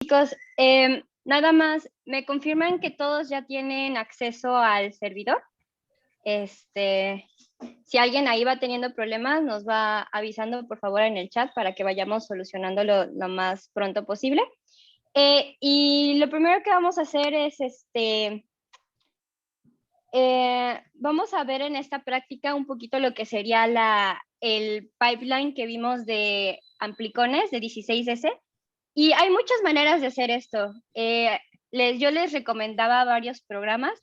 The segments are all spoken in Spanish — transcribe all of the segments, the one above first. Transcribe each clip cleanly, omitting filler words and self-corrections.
Chicos, nada más, ¿me confirman que todos ya tienen acceso al servidor? Si alguien ahí va teniendo problemas, nos va avisando por favor en el chat para que vayamos solucionándolo lo más pronto posible. Y lo primero que vamos a hacer es, vamos a ver en esta práctica un poquito lo que sería el pipeline que vimos de amplicones de 16S. Y hay muchas maneras de hacer esto. Yo les recomendaba varios programas,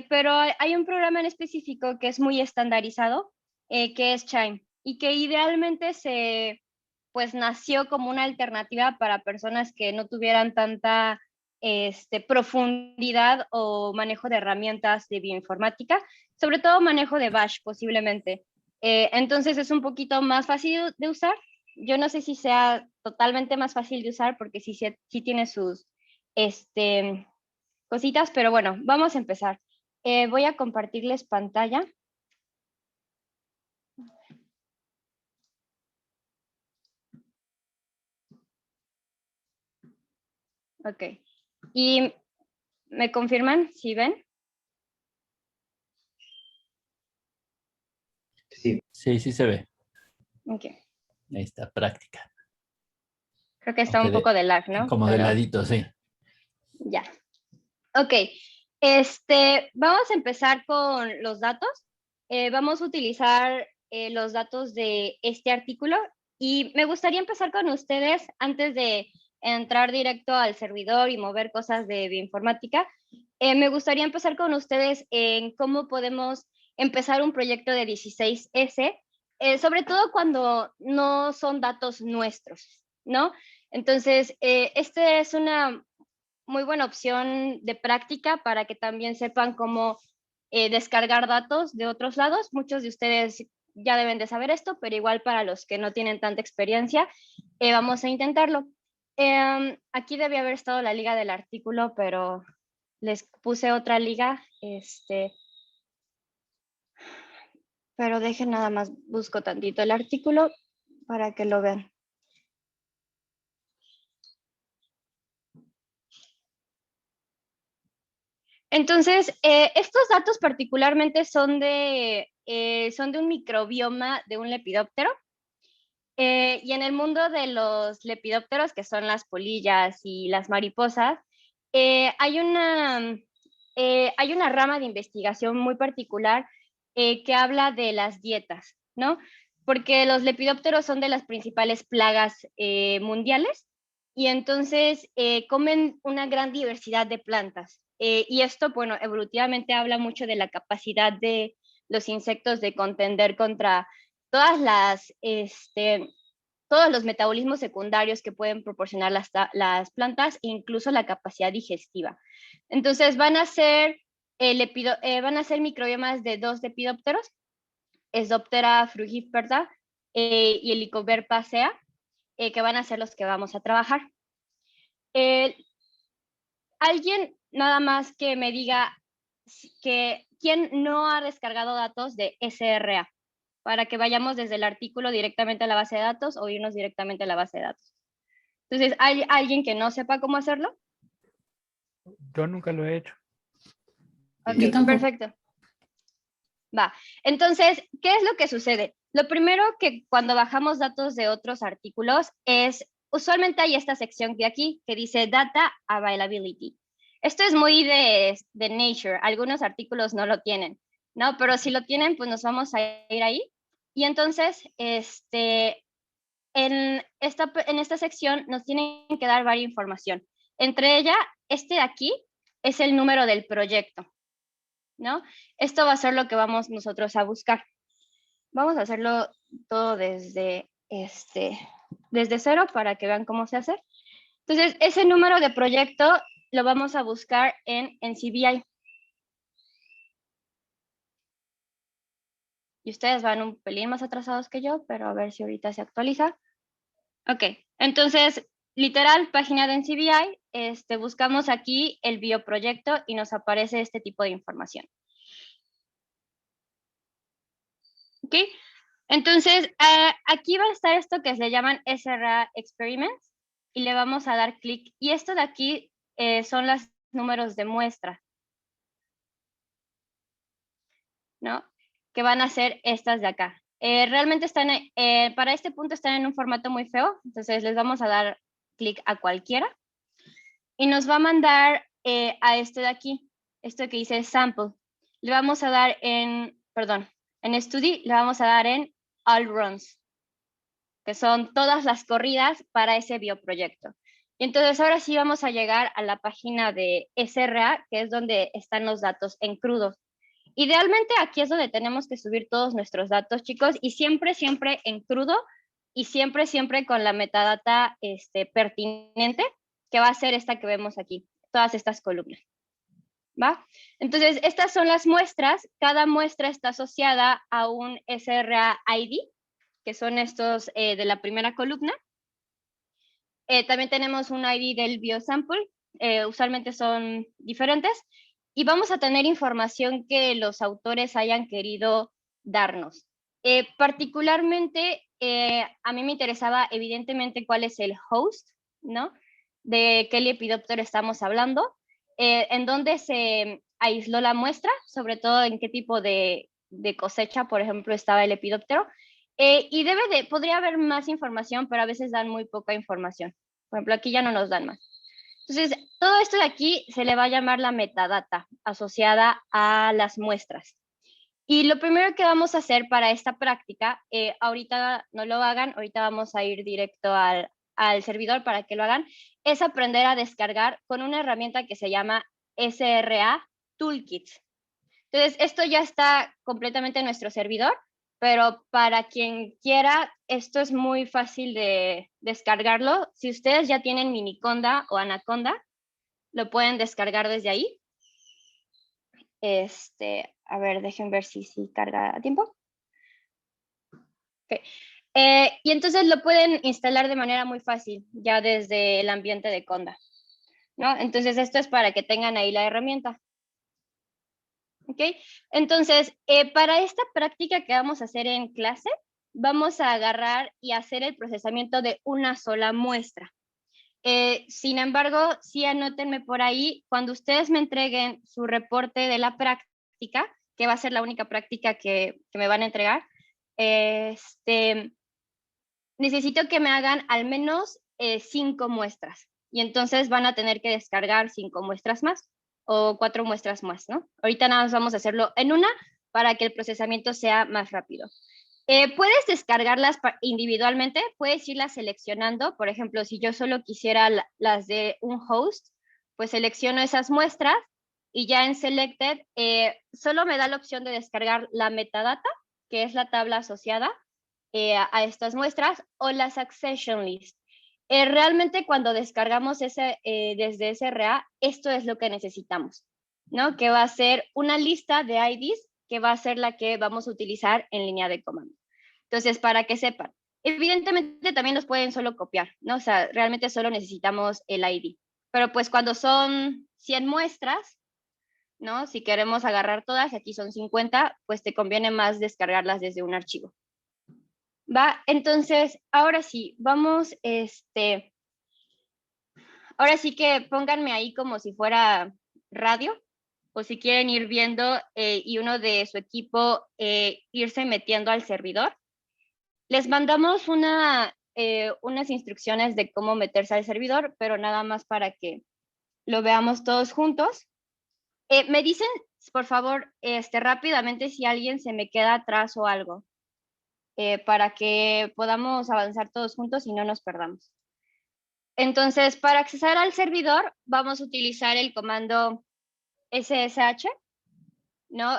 pero hay un programa en específico que es muy estandarizado, que es Chime, y que idealmente pues nació como una alternativa para personas que no tuvieran tanta profundidad o manejo de herramientas de bioinformática, sobre todo manejo de Bash posiblemente. Entonces es un poquito más fácil de usar. Yo no sé si sea totalmente más fácil de usar porque sí tiene sus cositas, pero bueno, vamos a empezar. Voy a compartirles pantalla. Ok. ¿Y me confirman si ven? Sí. Sí, sí se ve. Ok. Ahí está, práctica. Creo que está un poco de lag, ¿no? Como de ladito, sí. Ya. Ok. Vamos a empezar con los datos. Vamos a utilizar los datos de este artículo y me gustaría empezar con ustedes antes de entrar directo al servidor y mover cosas de bioinformática. Me gustaría empezar con ustedes en cómo podemos empezar un proyecto de 16S, sobre todo cuando no son datos nuestros, ¿no? Entonces, es una muy buena opción de práctica para que también sepan cómo descargar datos de otros lados. Muchos de ustedes ya deben de saber esto, pero igual para los que no tienen tanta experiencia, vamos a intentarlo. Aquí debe haber estado la liga del artículo, pero les puse otra liga, pero dejen nada más, busco tantito el artículo para que lo vean. Entonces, estos datos particularmente son de un microbioma de un lepidóptero. Y en el mundo de los lepidópteros, que son las polillas y las mariposas, hay una rama de investigación muy particular que habla de las dietas, ¿no? Porque los lepidópteros son de las principales plagas mundiales y entonces comen una gran diversidad de plantas. Y esto, bueno, evolutivamente habla mucho de la capacidad de los insectos de contender contra todas todos los metabolismos secundarios que pueden proporcionar las plantas e incluso la capacidad digestiva. Entonces van a ser microbiomas de dos lepidópteros, Esdoptera frugiperta y Helicoverpa sea, que van a ser los que vamos a trabajar. Alguien nada más que me diga quién no ha descargado datos de SRA, para que vayamos desde el artículo directamente a la base de datos o irnos directamente a la base de datos. Entonces, ¿hay alguien que no sepa cómo hacerlo? Yo nunca lo he hecho. Ok, perfecto. Va. Entonces, ¿qué es lo que sucede? Lo primero que cuando bajamos datos de otros artículos es, usualmente hay esta sección de aquí que dice Data Availability. Esto es muy de Nature, algunos artículos no lo tienen, ¿no? Pero si lo tienen, pues nos vamos a ir ahí. Y entonces, en esta sección nos tienen que dar varias información. Entre ella, de aquí es el número del proyecto, ¿no? Esto va a ser lo que vamos nosotros a buscar. Vamos a hacerlo todo desde cero para que vean cómo se hace. Entonces, ese número de proyecto lo vamos a buscar en NCBI. Y ustedes van un pelín más atrasados que yo, pero a ver si ahorita se actualiza. Ok, entonces, literal, página de NCBI, buscamos aquí el bioproyecto y nos aparece este tipo de información. Ok, entonces aquí va a estar esto que se llaman SRA Experiments. y le vamos a dar clic. Y esto de aquí son los números de muestra, ¿no? Que van a ser estas de acá. Realmente están, para este punto están en un formato muy feo, entonces les vamos a dar clic a cualquiera y nos va a mandar a este de aquí, esto que dice sample. Le vamos a dar en, perdón, en study le vamos a dar en all runs, que son todas las corridas para ese bioproyecto. Y entonces ahora sí vamos a llegar a la página de SRA, que es donde están los datos en crudo. Idealmente aquí es donde tenemos que subir todos nuestros datos, chicos, y siempre, siempre en crudo y siempre, siempre con la metadata pertinente, que va a ser esta que vemos aquí, todas estas columnas. ¿Va? Entonces, estas son las muestras. Cada muestra está asociada a un SRA ID, que son estos de la primera columna. También tenemos un ID del biosample, usualmente son diferentes, y vamos a tener información que los autores hayan querido darnos. Particularmente, a mí me interesaba evidentemente cuál es el host, ¿no? De qué Lepidoptero estamos hablando, en dónde se aisló la muestra, sobre todo en qué tipo de cosecha, por ejemplo, estaba el Lepidoptero. Y podría haber más información, pero a veces dan muy poca información. Por ejemplo, aquí ya no nos dan más. Entonces, todo esto de aquí se le va a llamar la metadata asociada a las muestras. Y lo primero que vamos a hacer para esta práctica, ahorita no lo hagan, ahorita vamos a ir directo al servidor para que lo hagan, es aprender a descargar con una herramienta que se llama SRA Toolkit. Entonces, esto ya está completamente en nuestro servidor, pero para quien quiera, esto es muy fácil de descargarlo. Si ustedes ya tienen Miniconda o Anaconda, lo pueden descargar desde ahí. A ver, dejen ver si carga a tiempo. Okay. Y entonces lo pueden instalar de manera muy fácil, ya desde el ambiente de Conda, ¿no? Entonces, esto es para que tengan ahí la herramienta. ¿Ok? Entonces, para esta práctica que vamos a hacer en clase, vamos a agarrar y hacer el procesamiento de una sola muestra. Sin embargo, sí anótenme por ahí, cuando ustedes me entreguen su reporte de la práctica, que va a ser la única práctica que me van a entregar, necesito que me hagan al menos 5 muestras. Y entonces van a tener que descargar 5 muestras más o 4 muestras más, ¿no? Ahorita nada más vamos a hacerlo en una para que el procesamiento sea más rápido. Puedes descargarlas individualmente, puedes irlas seleccionando. Por ejemplo, si yo solo quisiera las de un host, pues selecciono esas muestras y ya en Selected solo me da la opción de descargar la metadata, que es la tabla asociada a estas muestras, o las accession list. Realmente cuando descargamos desde SRA, esto es lo que necesitamos, ¿no? Que va a ser una lista de IDs que va a ser la que vamos a utilizar en línea de comando. Entonces, para que sepan, evidentemente también los pueden solo copiar, ¿no? O sea, realmente solo necesitamos el ID. Pero pues cuando son 100 muestras, ¿no? Si queremos agarrar todas, aquí son 50, pues te conviene más descargarlas desde un archivo. Va, entonces, ahora sí, vamos, ahora sí que pónganme ahí como si fuera radio, o si quieren ir viendo y uno de su equipo irse metiendo al servidor. Les mandamos unas instrucciones de cómo meterse al servidor, pero nada más para que lo veamos todos juntos. Me dicen, por favor, rápidamente si alguien se me queda atrás o algo. Para que podamos avanzar todos juntos y no nos perdamos. Entonces, para acceder al servidor, vamos a utilizar el comando SSH, ¿no?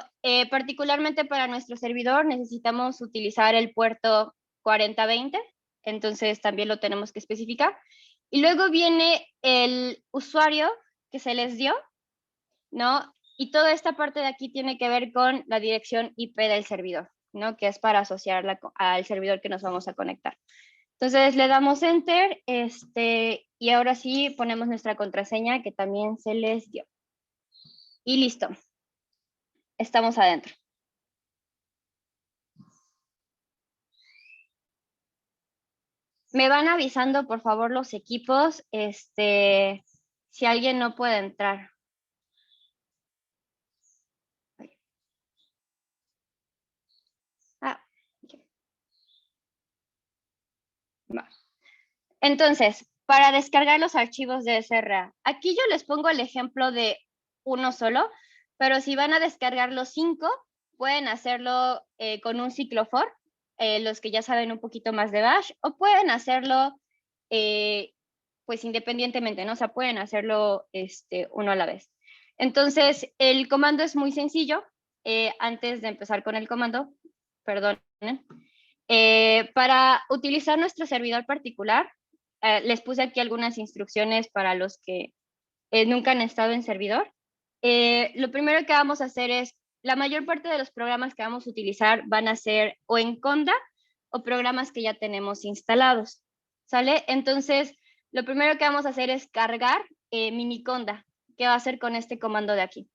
Particularmente para nuestro servidor necesitamos utilizar el puerto 4020, entonces también lo tenemos que especificar. Y luego viene el usuario que se les dio, ¿no? Y toda esta parte de aquí tiene que ver con la dirección IP del servidor, ¿no? Que es para asociarla al servidor que nos vamos a conectar. Entonces le damos Enter, y ahora sí ponemos nuestra contraseña que también se les dio. Y listo. Estamos adentro. Me van avisando, por favor, los equipos, si alguien no puede entrar. Ah, ok. Va. Entonces, para descargar los archivos de SRA, aquí yo les pongo el ejemplo de uno solo, pero si van a descargar los 5, pueden hacerlo con un ciclo for, los que ya saben un poquito más de Bash, o pueden hacerlo pues independientemente, ¿no? O sea, pueden hacerlo uno a la vez. Entonces, el comando es muy sencillo. Antes de empezar con el comando, perdonen, para utilizar nuestro servidor particular, les puse aquí algunas instrucciones para los que nunca han estado en servidor. Lo primero que vamos a hacer es, la mayor parte de los programas que vamos a utilizar van a ser o en Conda o programas que ya tenemos instalados, ¿sale? Entonces, lo primero que vamos a hacer es cargar Miniconda, que va a ser con este comando de aquí.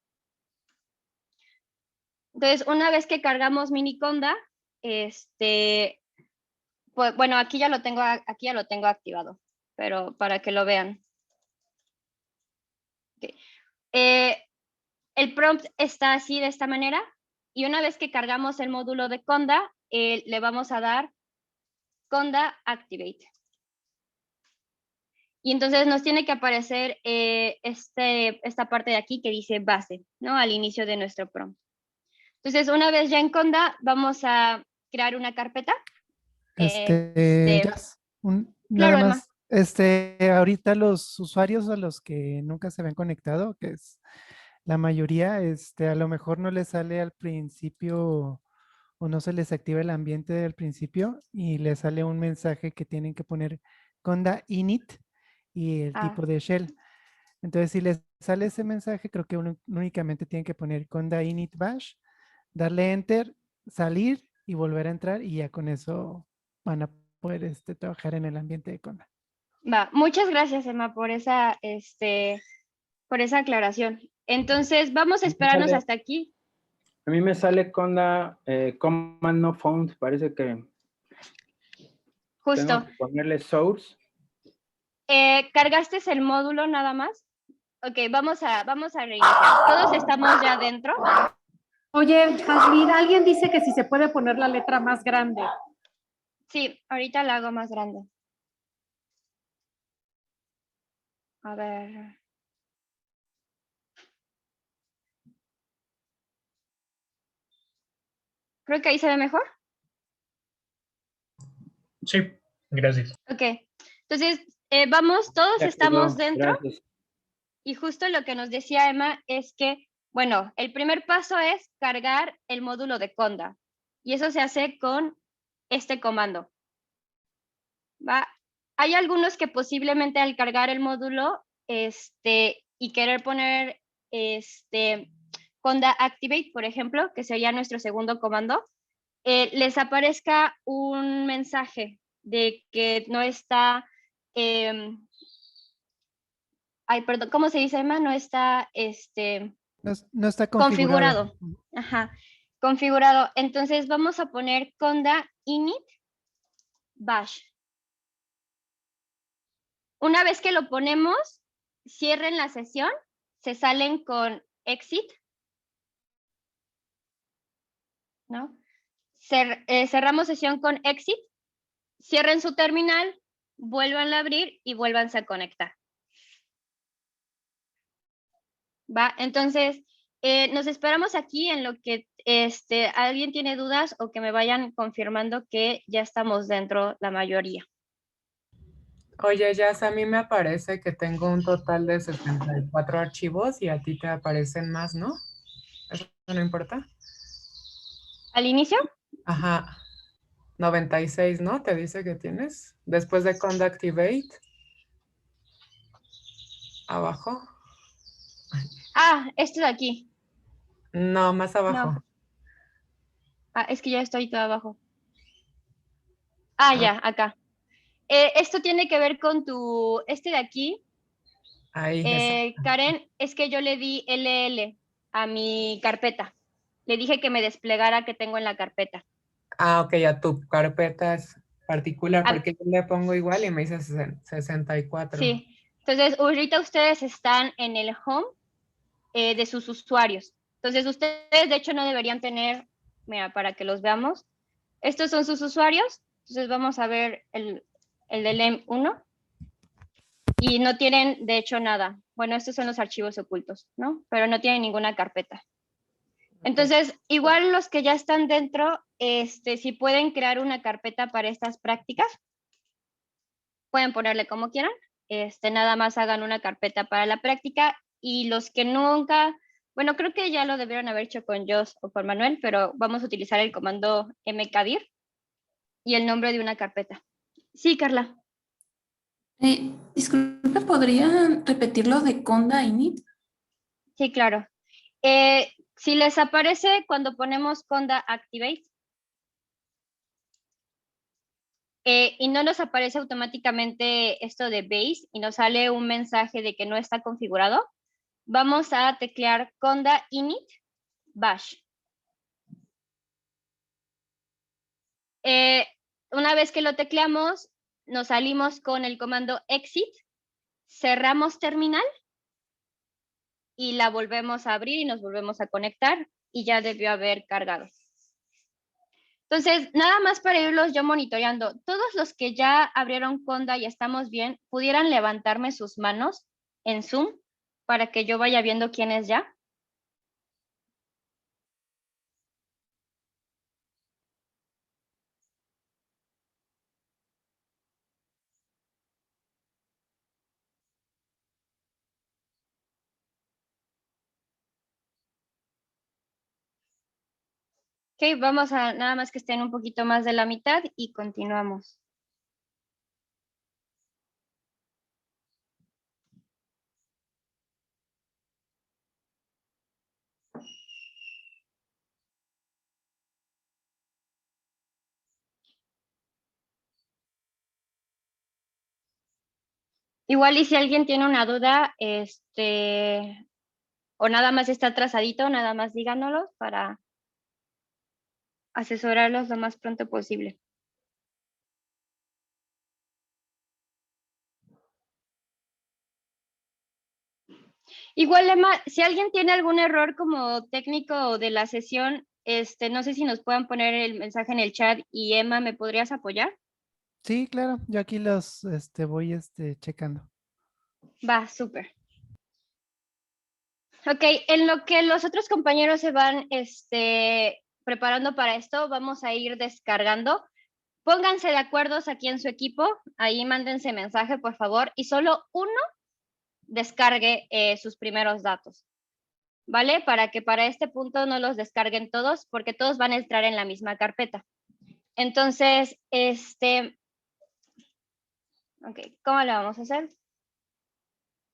Entonces, una vez que cargamos Miniconda, pues, bueno, aquí ya lo tengo activado, pero para que lo vean. Okay. El prompt está así de esta manera, y una vez que cargamos el módulo de Conda, le vamos a dar Conda Activate. Y entonces nos tiene que aparecer esta parte de aquí que dice base, ¿no? Al inicio de nuestro prompt. Entonces, una vez ya en Conda, vamos a crear una carpeta. Jazz, nada Claro, Emma. más, ahorita los usuarios a los que nunca se habían conectado, que es la mayoría, a lo mejor no les sale al principio o no se les activa el ambiente al principio y les sale un mensaje que tienen que poner conda init y el tipo de shell. Entonces, si les sale ese mensaje, creo que únicamente tienen que poner conda init bash, darle enter, salir y volver a entrar, y ya con eso van a poder trabajar en el ambiente de conda. Va, muchas gracias, Emma, por esa aclaración. Entonces, vamos a esperarnos hasta aquí. A mí me sale conda command no found, parece que Justo. tengo que ponerle source. ¿Cargaste el módulo nada más? Ok, vamos a reiniciar. Todos estamos ya dentro. Oye, Jasmine, alguien dice que si se puede poner la letra más grande. Sí, ahorita la hago más grande. A ver. Creo que ahí se ve mejor. Sí, gracias. Ok, entonces vamos, todos Ya estamos quedó, dentro. gracias. Y justo lo que nos decía Emma es que, bueno, el primer paso es cargar el módulo de Conda. Y eso se hace con este comando. ¿Va? Hay algunos que posiblemente al cargar el módulo y querer poner Conda Activate, por ejemplo, que sería nuestro segundo comando, les aparezca un mensaje de que no está, ay, perdón, ¿cómo se dice, Emma? No está, No está configurado. Ajá, configurado. Entonces vamos a poner conda init bash. Una vez que lo ponemos, cierren la sesión, se salen con exit, ¿no? Cerramos sesión con exit, cierren su terminal, vuelvan a abrir y vuélvanse a conectar. ¿Va? Entonces, nos esperamos aquí en lo que alguien tiene dudas o que me vayan confirmando que ya estamos dentro la mayoría. Oye, Jazz, a mí me aparece que tengo un total de 64 archivos y a ti te aparecen más, ¿no? ¿Eso no importa? ¿Al inicio? Ajá. 96, ¿no? Te dice que tienes. Después de Conda Activate. Abajo. Ah, esto de aquí. No, más abajo. No. Ah, es que ya estoy todo abajo. Ah, ya, acá. Esto tiene que ver con tu, de aquí. Ahí. Karen, es que yo le di LL a mi carpeta. Le dije que me desplegara que tengo en la carpeta. Ah, ok, a tu carpeta particular, Ah. porque yo le pongo igual y me dice 64. Sí, entonces ahorita ustedes están en el home de sus usuarios. Entonces ustedes de hecho no deberían tener, mira, para que los veamos, estos son sus usuarios, entonces vamos a ver el del M1 y no tienen de hecho nada. Bueno, estos son los archivos ocultos, ¿no? Pero no tienen ninguna carpeta. Entonces, igual los que ya están dentro, si pueden crear una carpeta para estas prácticas, pueden ponerle como quieran. Nada más hagan una carpeta para la práctica y los que nunca, bueno, creo que ya lo debieron haber hecho con Jos o con Manuel, pero vamos a utilizar el comando mkdir y el nombre de una carpeta. Sí, Carla. Disculpe, ¿podrían repetir lo de conda init? Sí, claro. Si les aparece cuando ponemos conda activate y no nos aparece automáticamente esto de base y nos sale un mensaje de que no está configurado, vamos a teclear conda init bash. Una vez que lo tecleamos, nos salimos con el comando exit, cerramos terminal y la volvemos a abrir y nos volvemos a conectar y ya debió haber cargado. Entonces, nada más para irlos yo monitoreando, todos los que ya abrieron Conda y estamos bien, ¿pudieran levantarme sus manos en Zoom para que yo vaya viendo quién es ya? Ok, vamos a nada más que estén un poquito más de la mitad y continuamos. Igual y si alguien tiene una duda, o nada más está atrasadito, nada más díganoslo para asesorarlos lo más pronto posible. Igual, Emma, si alguien tiene algún error como técnico de la sesión, no sé si nos puedan poner el mensaje en el chat y Emma, ¿me podrías apoyar? Sí, claro, yo aquí los voy checando. Va, súper. Ok, en lo que los otros compañeros se van preparando para esto, vamos a ir descargando. Pónganse de acuerdo aquí en su equipo, ahí mándense mensaje, por favor, y solo uno descargue sus primeros datos, ¿vale? Para que para este punto no los descarguen todos, porque todos van a entrar en la misma carpeta. Entonces, ok, ¿cómo lo vamos a hacer?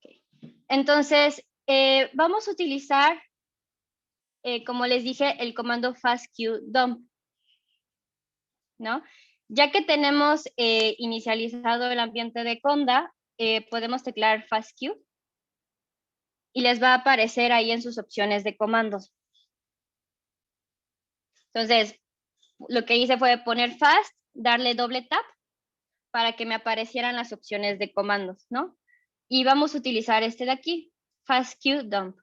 Okay. Entonces, vamos a utilizar, como les dije, el comando fastqdump, ¿no? Ya que tenemos inicializado el ambiente de Conda, podemos teclear fastq y les va a aparecer ahí en sus opciones de comandos. Entonces, lo que hice fue poner fast, darle doble tap para que me aparecieran las opciones de comandos, ¿no? Y vamos a utilizar este de aquí, fastqdump.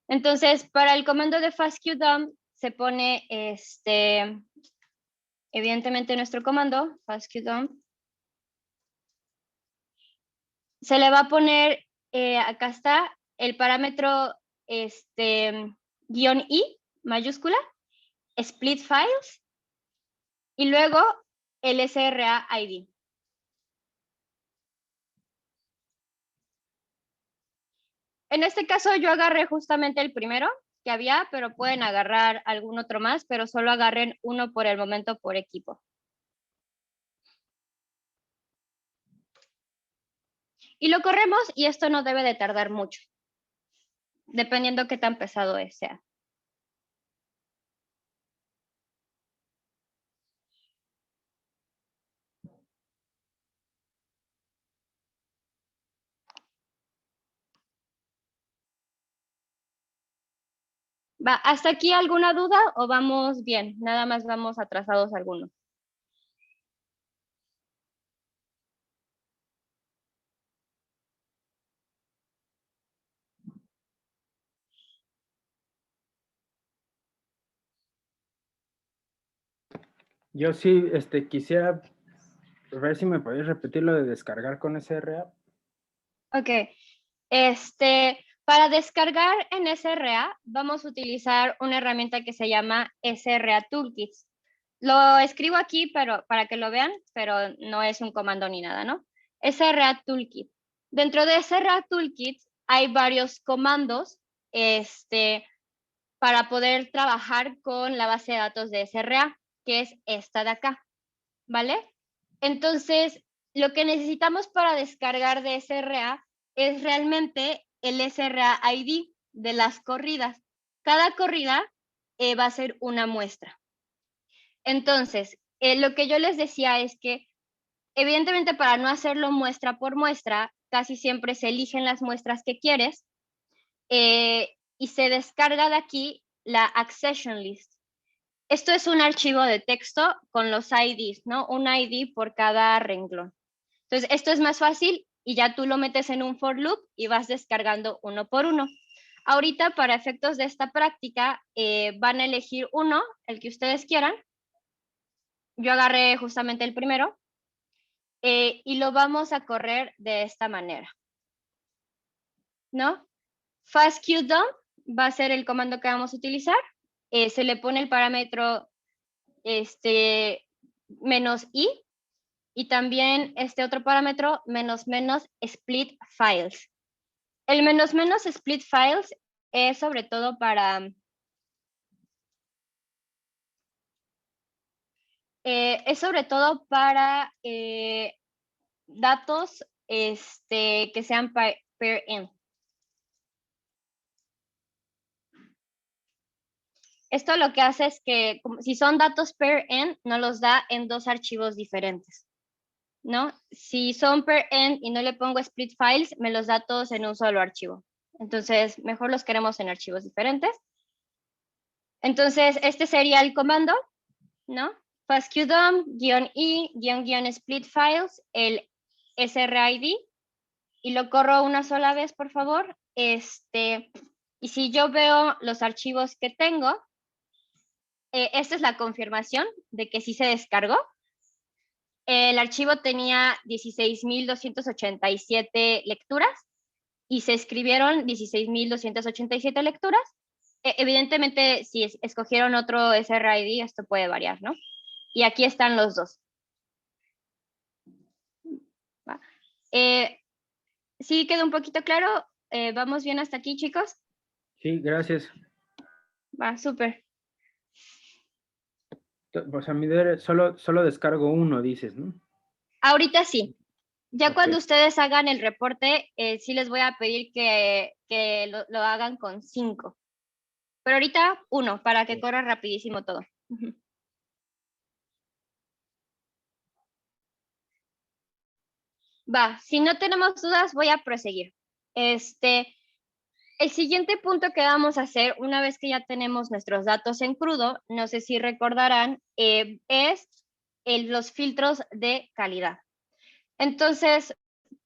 Entonces, para el comando de fastqdump se pone, evidentemente nuestro comando, fastqdump. Se le va a poner, acá está, el parámetro, -i, mayúscula, split files, y luego el SRA ID. En este caso yo agarré justamente el primero que había, pero pueden agarrar algún otro más, pero solo agarren uno por el momento por equipo. Y lo corremos y esto no debe de tardar mucho, dependiendo qué tan pesado sea. Va, ¿hasta aquí alguna duda o vamos bien? Nada más vamos atrasados algunos. Yo sí quisiera ver si me podéis repetir lo de descargar con SRA. Ok. Para descargar en SRA, vamos a utilizar una herramienta que se llama SRA Toolkits. Lo escribo aquí para que lo vean, pero no es un comando ni nada, ¿no? SRA Toolkit. Dentro de SRA Toolkit hay varios comandos para poder trabajar con la base de datos de SRA, que es esta de acá, ¿vale? Entonces, lo que necesitamos para descargar de SRA es realmente el SRA ID de las corridas. Cada corrida va a ser una muestra. Entonces, lo que yo les decía es que, evidentemente, para no hacerlo muestra por muestra, casi siempre se eligen las muestras que quieres y se descarga de aquí la accession list. Esto es un archivo de texto con los IDs, ¿no? Un ID por cada renglón. Entonces, esto es más fácil y ya tú lo metes en un for loop y vas descargando uno por uno. Ahorita, para efectos de esta práctica, van a elegir uno, el que ustedes quieran. Yo agarré justamente el primero y lo vamos a correr de esta manera, ¿no? FastQDump va a ser el comando que vamos a utilizar. Se le pone el parámetro -i y también este otro parámetro -split files. El -split files es sobre todo para datos que sean pair-in. Esto lo que hace es que si son datos pair-in, nos los da en dos archivos diferentes, ¿no? Si son pair-in y no le pongo split files, me los da todos en un solo archivo. Entonces, mejor los queremos en archivos diferentes. Entonces, este sería el comando, ¿no? FastQDump, -i, -split files, el SRID, y lo corro una sola vez, por favor. Y si yo veo los archivos que tengo, esta es la confirmación de que sí se descargó. El archivo tenía 16.287 lecturas y se escribieron 16.287 lecturas. Evidentemente, si escogieron otro SRID, esto puede variar, ¿no? Y aquí están los dos. ¿Sí quedó un poquito claro? ¿Vamos bien hasta aquí, chicos? Sí, gracias. Va, súper. Pues a mí solo descargo uno, dices, ¿no? Ahorita sí. Ya Ok. cuando ustedes hagan el reporte, sí les voy a pedir que lo hagan con 5. Pero ahorita 1, para que corra rapidísimo todo. Ujú. Va, si no tenemos dudas, voy a proseguir. El siguiente punto que vamos a hacer, una vez que ya tenemos nuestros datos en crudo, no sé si recordarán, es los filtros de calidad. Entonces,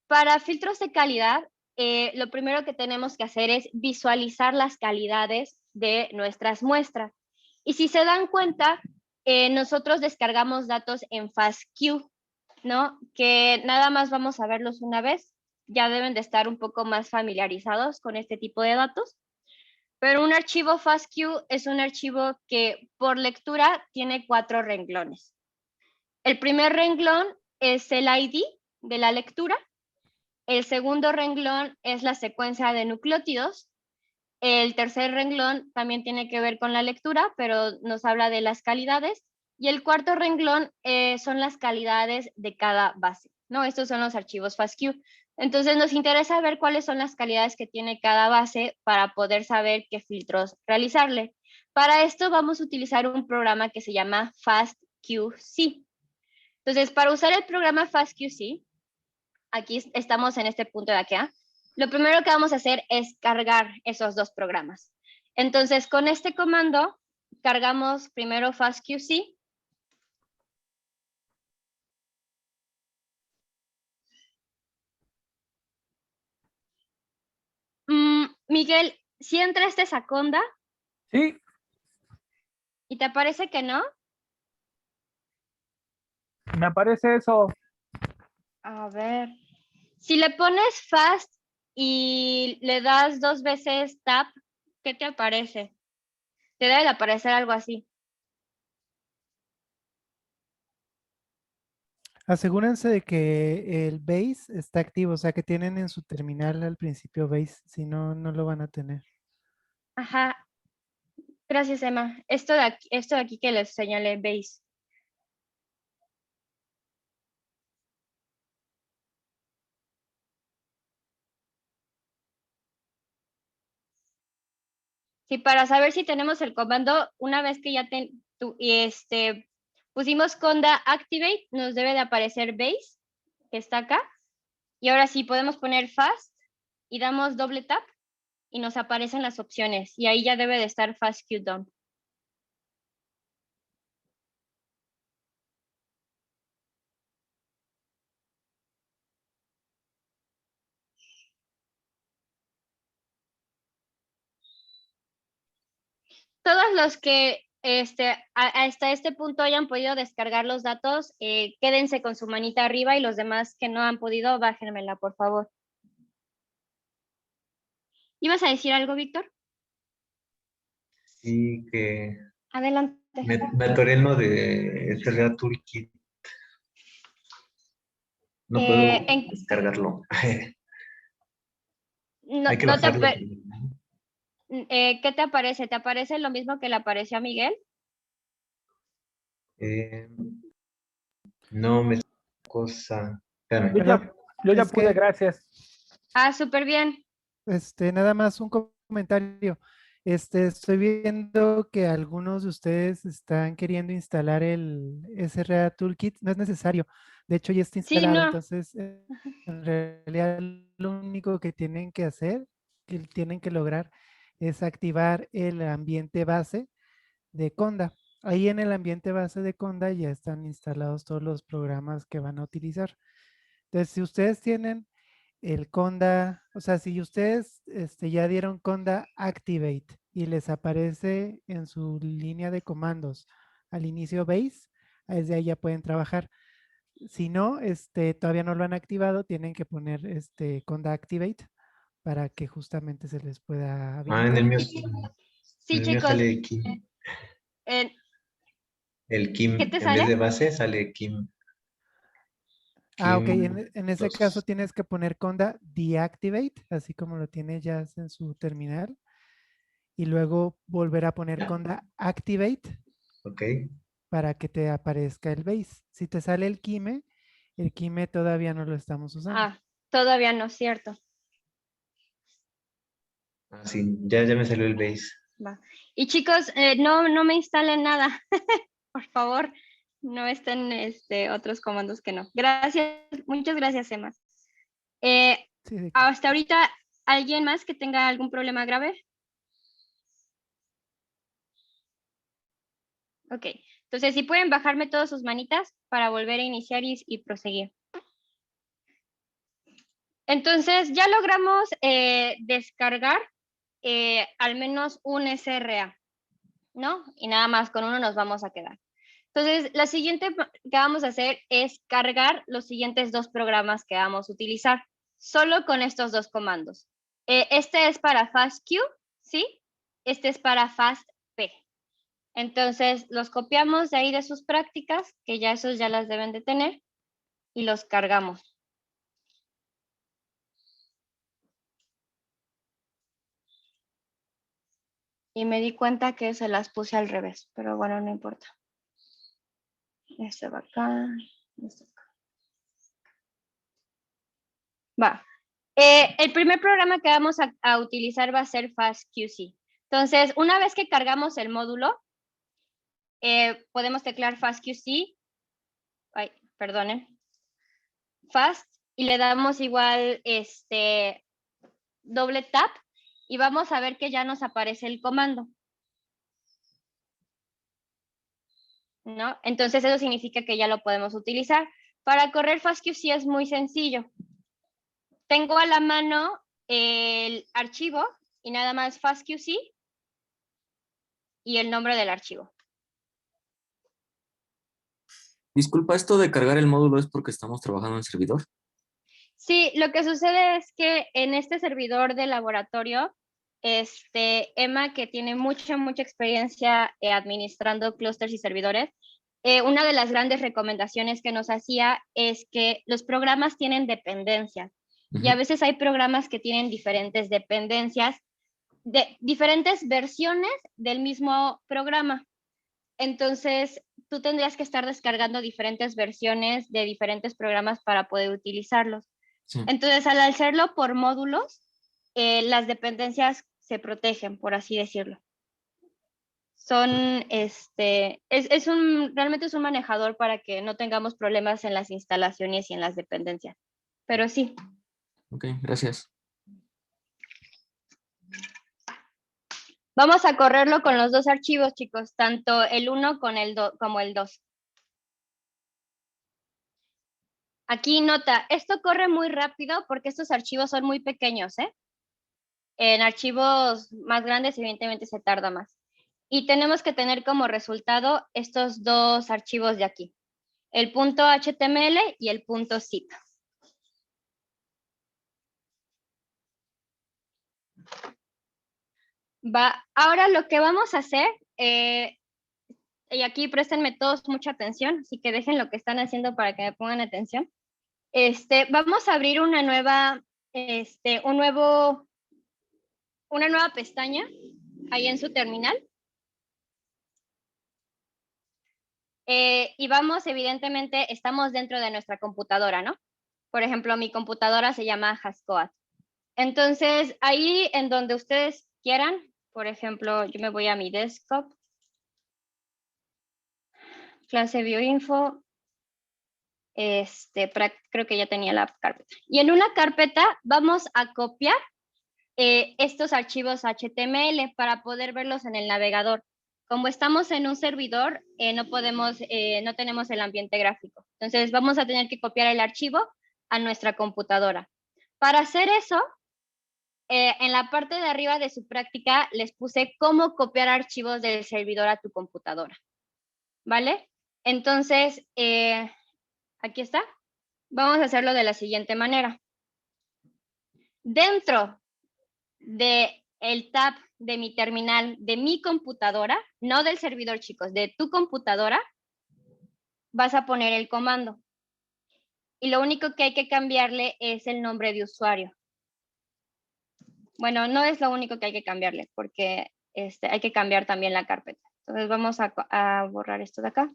para filtros de calidad, lo primero que tenemos que hacer es visualizar las calidades de nuestras muestras. Y si se dan cuenta, nosotros descargamos datos en FastQ, ¿no? Que nada más vamos a verlos una vez. Ya deben de estar un poco más familiarizados con este tipo de datos. Pero un archivo FastQ es un archivo que por lectura tiene 4 renglones. El primer renglón es el ID de la lectura. El segundo renglón es la secuencia de nucleótidos. El tercer renglón también tiene que ver con la lectura, pero nos habla de las calidades. Y el cuarto renglón son las calidades de cada base, ¿no? Estos son los archivos FastQ. Entonces nos interesa ver cuáles son las calidades que tiene cada base para poder saber qué filtros realizarle. Para esto vamos a utilizar un programa que se llama FastQC. Entonces, para usar el programa FastQC, aquí estamos en este punto de acá, lo primero que vamos a hacer es cargar esos dos programas. Entonces, con este comando, cargamos primero FastQC. Miguel, ¿sí entraste a Conda? Sí. ¿Y te parece que no? Me aparece eso. A ver. Si le pones fast y le das 2 veces tap, ¿qué te aparece? Te debe de aparecer algo así. Asegúrense de que el base está activo, o sea, que tienen en su terminal al principio base, si no, no lo van a tener. Ajá. Gracias, Emma. Esto de aquí que les señalé, base. Sí, para saber si tenemos el comando, una vez que ya pusimos conda activate, nos debe de aparecer base, que está acá. Y ahora sí podemos poner fast y damos doble tap y nos aparecen las opciones. Y ahí ya debe de estar fast queue dump. Todos los que hasta este punto hayan podido descargar los datos, quédense con su manita arriba y los demás que no han podido, bájenmela, por favor. ¿Ibas a decir algo, Víctor? Sí, que Adelante. me atoré en lo de SRA Toolkit. No puedo descargarlo. No, Hay que no te bajarlo. ¿qué te aparece? ¿Te aparece lo mismo que le apareció a Miguel? No, me cosa. Espérame. Yo ya Es pude, que- gracias. Ah, súper bien. Nada más un comentario. Estoy viendo que algunos de ustedes están queriendo instalar el SRA Toolkit. No es necesario. De hecho, ya está Sí, instalado. no. Entonces, en realidad, lo único que tienen que hacer, que tienen que lograr, es activar el ambiente base de Conda. Ahí en el ambiente base de Conda ya están instalados todos los programas que van a utilizar. Entonces, si ustedes tienen el Conda, o sea, si ustedes ya dieron Conda Activate y les aparece en su línea de comandos al inicio base, desde ahí ya pueden trabajar. Si no, todavía no lo han activado, tienen que poner Conda Activate para que justamente se les pueda habilitar. En el mío, Sí, en el mío chicos. sale Kim. El Kim, ¿Qué te en sale? vez de base, sale Kim. Ah, ok. Kim En ese 2. caso tienes que poner Conda Deactivate, así como lo tiene ya en su terminal. Y luego volver a poner Conda Activate Ok. para que te aparezca el base. Si te sale el Kime todavía no lo estamos usando. Ah, todavía no es cierto. Sí, ya me salió el base. Va. Y chicos, no me instalen nada. Por favor, no estén otros comandos que no. Gracias, muchas gracias, Emma. Sí, de que- Hasta ahorita, ¿alguien más que tenga algún problema grave? Ok, entonces si pueden bajarme todas sus manitas para volver a iniciar y proseguir. Entonces ya logramos descargar al menos un SRA, ¿no? Y nada más con uno nos vamos a quedar. Entonces, la siguiente que vamos a hacer es cargar los siguientes 2 programas que vamos a utilizar, solo con estos 2 comandos. Este es para FastQ, ¿sí? Este es para FastP. Entonces, los copiamos de ahí de sus prácticas, que ya esos ya las deben de tener, y los cargamos. Y me di cuenta que se las puse al revés, pero bueno, no importa. Este va acá, este acá. Va. El primer programa que vamos a utilizar va a ser FastQC. Entonces, una vez que cargamos el módulo, podemos teclear FastQC, perdonen, Fast, y le damos igual doble tap, y vamos a ver que ya nos aparece el comando, ¿no? Entonces, eso significa que ya lo podemos utilizar. Para correr FastQC es muy sencillo. Tengo a la mano el archivo y nada más FastQC y el nombre del archivo. Disculpa, ¿esto de cargar el módulo es porque estamos trabajando en servidor? Sí, lo que sucede es que en este servidor de laboratorio, Emma, que tiene mucha experiencia administrando clústeres y servidores, una de las grandes recomendaciones que nos hacía es que los programas tienen dependencias y a veces hay programas que tienen diferentes dependencias, de diferentes versiones del mismo programa. Entonces, tú tendrías que estar descargando diferentes versiones de diferentes programas para poder utilizarlos. Sí. Entonces, al hacerlo por módulos, las dependencias se protegen, por así decirlo. Son, realmente es un manejador para que no tengamos problemas en las instalaciones y en las dependencias. Pero sí. Ok, gracias. Vamos a correrlo con los dos archivos, chicos, tanto el 1 como el 2. Aquí nota, esto corre muy rápido porque estos archivos son muy pequeños, ¿eh? En archivos más grandes, evidentemente, se tarda más. Y tenemos que tener como resultado estos dos archivos de aquí, el .html y el .zip. Ahora lo que vamos a hacer, y aquí préstenme todos mucha atención, así que dejen lo que están haciendo para que me pongan atención. Vamos a abrir una nueva pestaña ahí en su terminal. Y vamos, evidentemente, estamos dentro de nuestra computadora, ¿no? Por ejemplo, mi computadora se llama Hascoat. Entonces, ahí en donde ustedes quieran, por ejemplo, yo me voy a mi desktop, clase bioinfo, creo que ya tenía la carpeta. Y en una carpeta vamos a copiar estos archivos HTML para poder verlos en el navegador. Como estamos en un servidor, no tenemos el ambiente gráfico. Entonces vamos a tener que copiar el archivo a nuestra computadora. Para hacer eso, en la parte de arriba de su práctica les puse cómo copiar archivos del servidor a tu computadora. ¿Vale? Entonces, aquí está. Vamos a hacerlo de la siguiente manera. Dentro del tab de mi terminal, de mi computadora, no del servidor, chicos, de tu computadora, vas a poner el comando. Y lo único que hay que cambiarle es el nombre de usuario. Bueno, no es lo único que hay que cambiarle, porque hay que cambiar también la carpeta. Entonces vamos a borrar esto de acá.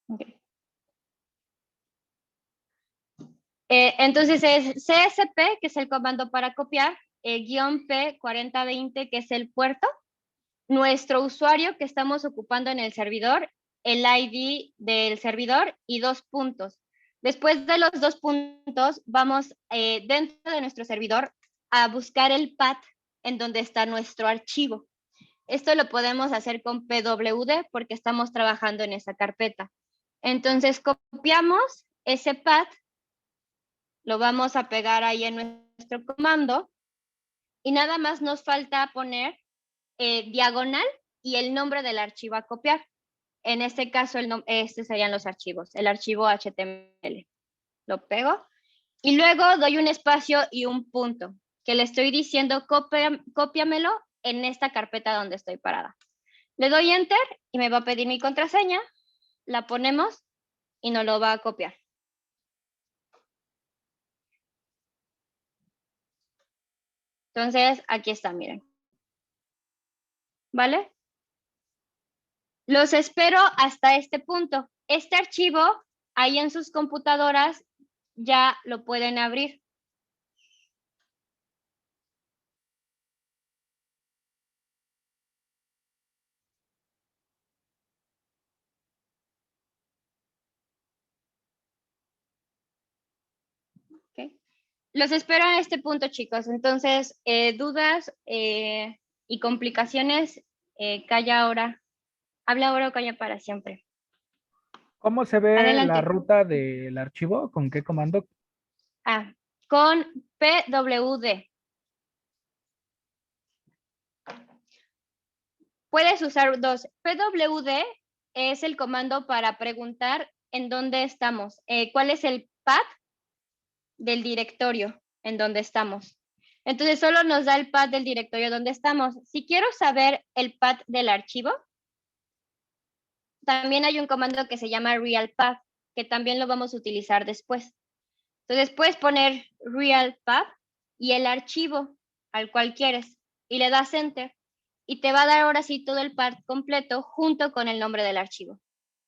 Okay. Entonces es CSP, que es el comando para copiar, -P4020, que es el puerto, nuestro usuario que estamos ocupando en el servidor, el ID del servidor y 2 puntos. Después de los 2 puntos, vamos dentro de nuestro servidor a buscar el path en donde está nuestro archivo. Esto lo podemos hacer con pwd porque estamos trabajando en esa carpeta. Entonces copiamos ese path, lo vamos a pegar ahí en nuestro comando y nada más nos falta poner diagonal y el nombre del archivo a copiar. En este caso, serían los archivos, el archivo HTML. Lo pego y luego doy un espacio y un punto, que le estoy diciendo cópiamelo en esta carpeta donde estoy parada. Le doy Enter y me va a pedir mi contraseña, la ponemos y nos lo va a copiar. Entonces, aquí está, miren. ¿Vale? Los espero hasta este punto. Este archivo, ahí en sus computadoras, ya lo pueden abrir. Okay. Los espero a este punto, chicos. Entonces, dudas y complicaciones, calla ahora. Habla ahora o calla para siempre. ¿Cómo se ve Adelante. la ruta del archivo? ¿Con qué comando? Con pwd. Puedes usar dos. pwd es el comando para preguntar en dónde estamos. ¿Cuál es el path del directorio en donde estamos? Entonces solo nos da el path del directorio donde estamos. Si quiero saber el path del archivo, también hay un comando que se llama real path, que también lo vamos a utilizar después. Entonces puedes poner real path y el archivo al cual quieres y le das enter y te va a dar ahora sí todo el path completo junto con el nombre del archivo.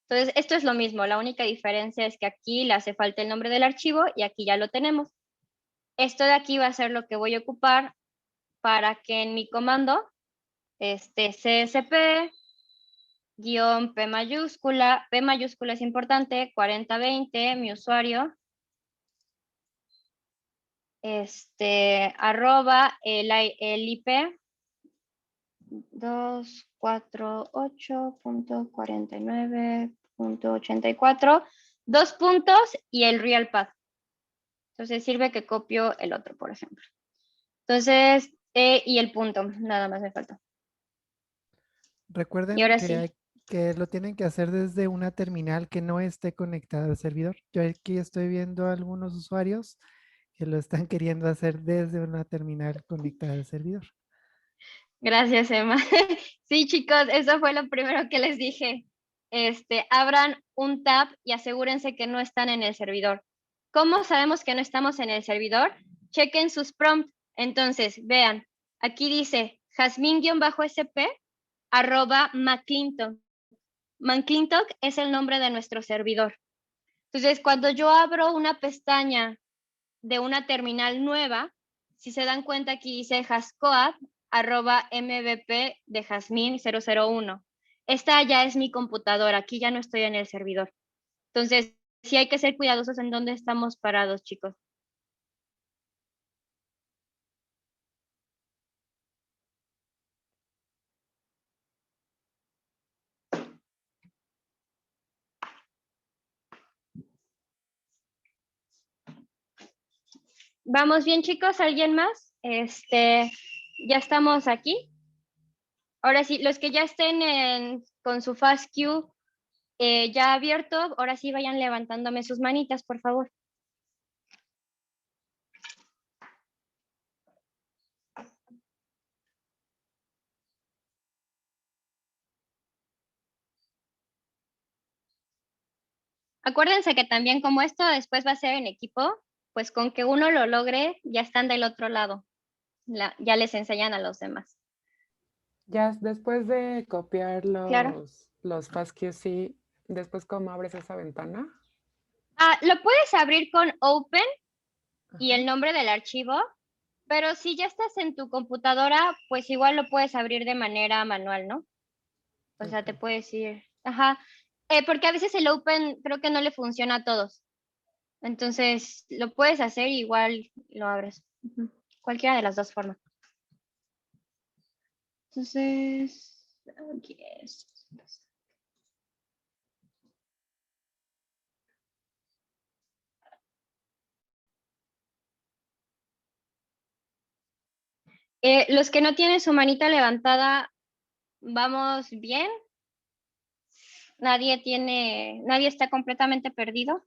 Entonces esto es lo mismo, la única diferencia es que aquí le hace falta el nombre del archivo y aquí ya lo tenemos. Esto de aquí va a ser lo que voy a ocupar para que en mi comando csp guión P mayúscula es importante, 4020, mi usuario, arroba el IP 248.49.84, 2 puntos y el real path. Entonces sirve que copio el otro, por ejemplo. Entonces, y el punto, nada más me falta. Recuerden Y ahora que, sí. que lo tienen que hacer desde una terminal que no esté conectada al servidor. Yo aquí estoy viendo a algunos usuarios que lo están queriendo hacer desde una terminal conectada al servidor. Gracias, Emma. Sí, chicos, eso fue lo primero que les dije. Abran un tab y asegúrense que no están en el servidor. ¿Cómo sabemos que no estamos en el servidor? Chequen sus prompts. Entonces, vean, aquí dice Jasmine-sp @McClintock. McClintock es el nombre de nuestro servidor. Entonces, cuando yo abro una pestaña de una terminal nueva, si se dan cuenta aquí dice Jascoap @mvp de Jasmine 001. Esta ya es mi computadora, aquí ya no estoy en el servidor. Entonces, sí hay que ser cuidadosos en dónde estamos parados, chicos. ¿Vamos bien, chicos? ¿Alguien más? Ya estamos aquí. Ahora sí, los que ya estén con su FastQ ya abierto, ahora sí vayan levantándome sus manitas, por favor. Acuérdense que también como esto después va a ser en equipo, pues con que uno lo logre, ya están del otro lado. Ya les enseñan a los demás. Ya después de copiar Claro. los FastQC, después ¿cómo abres esa ventana? Lo puedes abrir con Open y Ajá. el nombre del archivo, pero si ya estás en tu computadora, pues igual lo puedes abrir de manera manual, ¿no? O sea, te Ok. puedes ir. Ajá. Porque a veces el Open creo que no le funciona a todos. Entonces, lo puedes hacer y igual lo abres. Ujú. Cualquiera de las dos formas. Entonces, aquí es. Los que no tienen su manita levantada, ¿vamos bien? ¿Nadie está completamente perdido?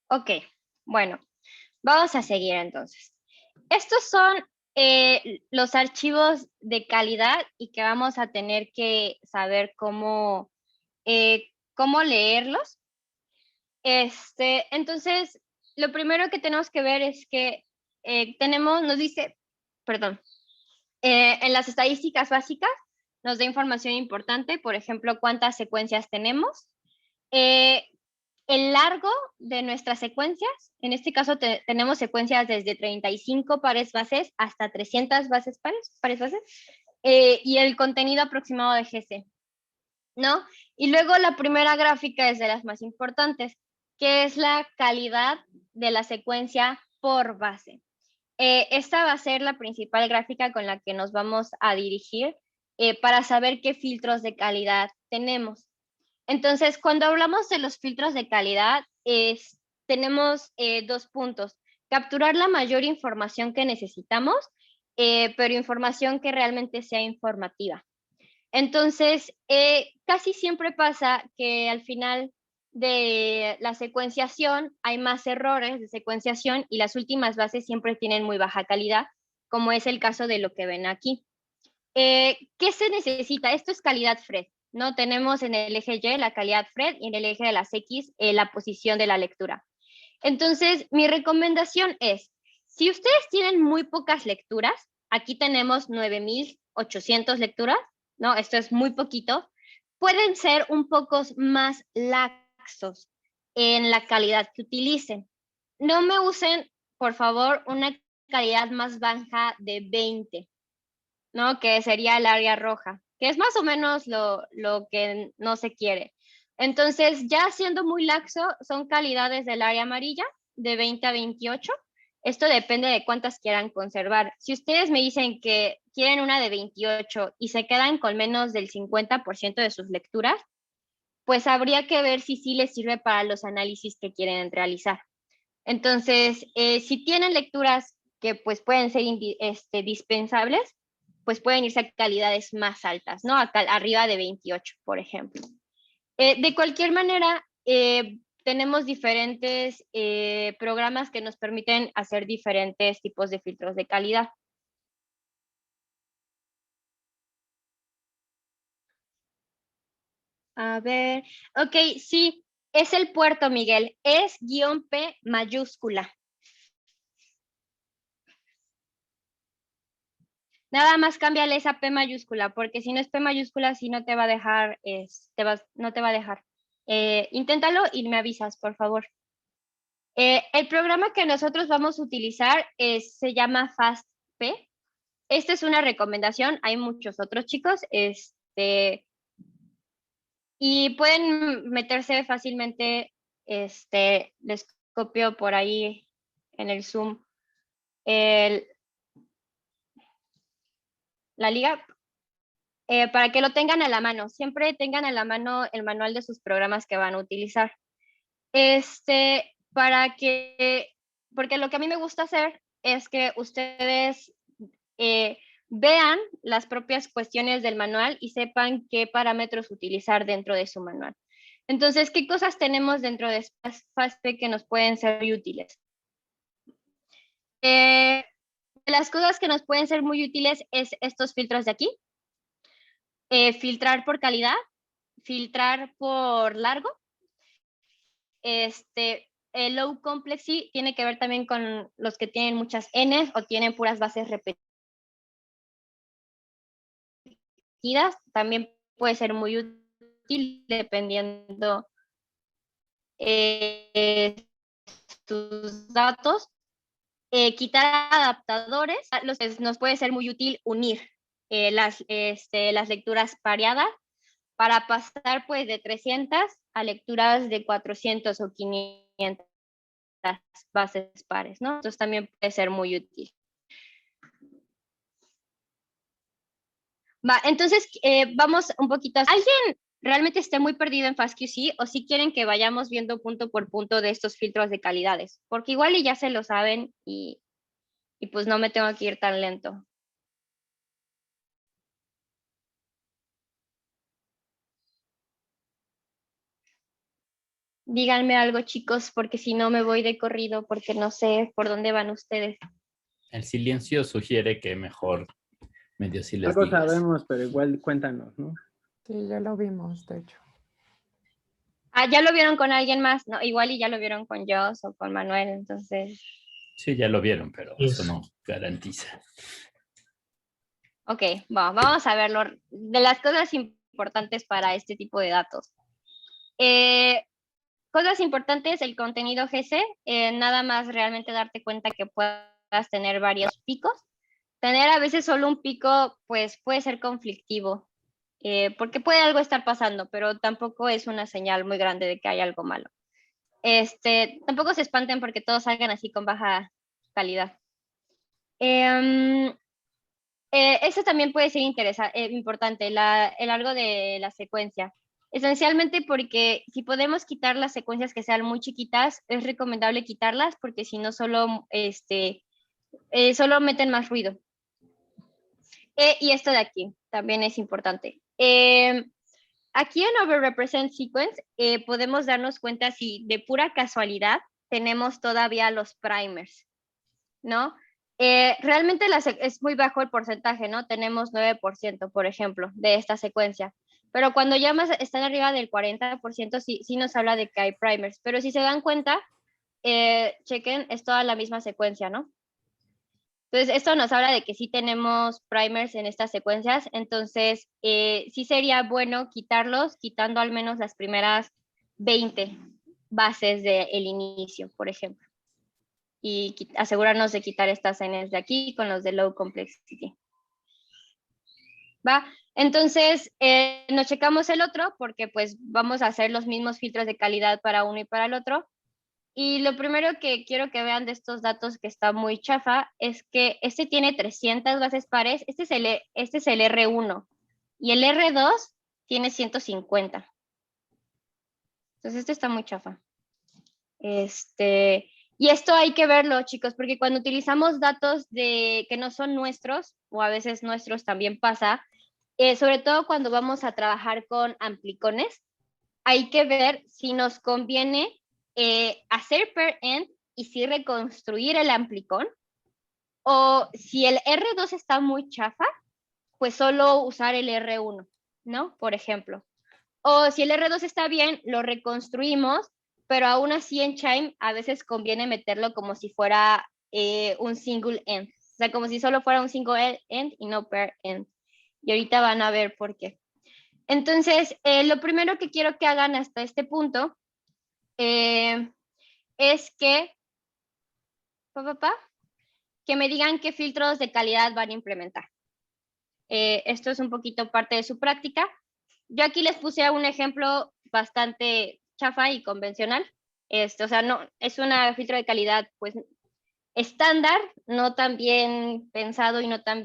Ok, bueno, vamos a seguir entonces. Estos son los archivos de calidad y que vamos a tener que saber cómo leerlos. Entonces, lo primero que tenemos que ver es que nos dice, perdón, en las estadísticas básicas nos da información importante, por ejemplo, cuántas secuencias tenemos, el largo de nuestras secuencias, en este caso tenemos secuencias desde 35 pares bases hasta 300 pares bases, y el contenido aproximado de GC, ¿no? Y luego la primera gráfica es de las más importantes, que es la calidad de la secuencia por base. Esta va a ser la principal gráfica con la que nos vamos a dirigir para saber qué filtros de calidad tenemos. Entonces, cuando hablamos de los filtros de calidad, tenemos 2 puntos. Capturar la mayor información que necesitamos, pero información que realmente sea informativa. Entonces, casi siempre pasa que al final de la secuenciación hay más errores de secuenciación y las últimas bases siempre tienen muy baja calidad, como es el caso de lo que ven aquí. ¿Qué se necesita? Esto es calidad FRED, ¿no? Tenemos en el eje Y la calidad FRED y en el eje de las X la posición de la lectura. Entonces, mi recomendación es, si ustedes tienen muy pocas lecturas, aquí tenemos 9,800 lecturas, ¿no? Esto es muy poquito. Pueden ser un poco más laxos en la calidad que utilicen. No me usen, por favor, una calidad más baja de 20, ¿no? Que sería el área roja, que es más o menos lo que no se quiere. Entonces, ya siendo muy laxo, son calidades del área amarilla, de 20 a 28. Esto depende de cuántas quieran conservar. Si ustedes me dicen que quieren una de 28 y se quedan con menos del 50% de sus lecturas, pues habría que ver si sí les sirve para los análisis que quieren realizar. Entonces, si tienen lecturas que pues pueden ser dispensables, pues pueden irse a calidades más altas, ¿no? Arriba de 28, por ejemplo. De cualquier manera, tenemos diferentes programas que nos permiten hacer diferentes tipos de filtros de calidad. A ver, ok, sí, es el puerto, Miguel, es -P mayúscula. Nada más cámbiale esa P mayúscula, porque si no es P mayúscula, sí no te va a dejar, no te va a dejar. Inténtalo y me avisas, por favor. El programa que nosotros vamos a utilizar se llama FastP. Esta es una recomendación, hay muchos otros, chicos, y pueden meterse fácilmente, les copio por ahí en el Zoom la liga, para que lo tengan a la mano. Siempre tengan a la mano el manual de sus programas que van a utilizar. Porque lo que a mí me gusta hacer es que ustedes vean las propias cuestiones del manual y sepan qué parámetros utilizar dentro de su manual. Entonces, ¿qué cosas tenemos dentro de FastP que nos pueden ser muy útiles? Las cosas que nos pueden ser muy útiles es estos filtros de aquí. Filtrar por calidad, filtrar por largo. El low complexity tiene que ver también con los que tienen muchas N o tienen puras bases repetidas. También puede ser muy útil dependiendo tus datos. Quitar adaptadores, nos puede ser muy útil unir las lecturas pareadas para pasar pues de 300 a lecturas de 400 o 500 bases pares, ¿no? Entonces también puede ser muy útil. Va, entonces vamos un poquito. ¿Alguien realmente esté muy perdido en FastQC o si quieren que vayamos viendo punto por punto de estos filtros de calidades? Porque igual y ya se lo saben y pues no me tengo que ir tan lento. Díganme algo, chicos, porque si no me voy de corrido, porque no sé por dónde van ustedes. El silencio sugiere que mejor medio si les Algo digas. sabemos, pero igual cuéntanos, ¿no? Sí, ya lo vimos, de hecho. Ah, ¿ya lo vieron con alguien más? No, igual y ya lo vieron con Joss o con Manuel, entonces. Sí, ya lo vieron, pero eso no garantiza. Ok, bueno, vamos a verlo. De las cosas importantes para este tipo de datos. Cosas importantes, el contenido GC, nada más realmente darte cuenta que puedas tener varios picos. Tener a veces solo un pico, pues puede ser conflictivo, porque puede algo estar pasando, pero tampoco es una señal muy grande de que hay algo malo. Tampoco se espanten porque todos salgan así con baja calidad. Eso también puede ser importante, el largo de la secuencia. Esencialmente porque si podemos quitar las secuencias que sean muy chiquitas, es recomendable quitarlas porque si no solo meten más ruido. Y esto de aquí también es importante. Aquí en Overrepresent Sequence podemos darnos cuenta si de pura casualidad tenemos todavía los primers, ¿no? Realmente es muy bajo el porcentaje, ¿no? Tenemos 9%, por ejemplo, de esta secuencia. Pero cuando ya más están arriba del 40%, sí nos habla de que hay primers. Pero si se dan cuenta, chequen, es toda la misma secuencia, ¿no? Entonces, esto nos habla de que sí tenemos primers en estas secuencias. Entonces, sí sería bueno quitarlos, quitando al menos las primeras 20 bases del inicio, por ejemplo. Y asegurarnos de quitar estas Ns de aquí con los de low complexity. ¿Va? Entonces, nos checamos el otro porque pues vamos a hacer los mismos filtros de calidad para uno y para el otro. Y lo primero que quiero que vean de estos datos que está muy chafa es que este tiene 300 bases pares, este es el R1 y el R2 tiene 150. Entonces este está muy chafa. Y esto hay que verlo, chicos, porque cuando utilizamos datos que no son nuestros, o a veces nuestros también pasa, sobre todo cuando vamos a trabajar con amplicones, hay que ver si nos conviene hacer per end y si reconstruir el amplicón, o si el R2 está muy chafa, pues solo usar el R1, ¿no? Por ejemplo. O si el R2 está bien, lo reconstruimos, pero aún así en Chime a veces conviene meterlo como si fuera un single end. O sea, como si solo fuera un single end y no per end. Y ahorita van a ver por qué. Entonces, lo primero que quiero que hagan hasta este punto es que me digan qué filtros de calidad van a implementar. Esto es un poquito parte de su práctica. Yo aquí les puse un ejemplo bastante chafa y convencional. O sea, no, es un filtro de calidad pues estándar, no tan bien pensado y no tan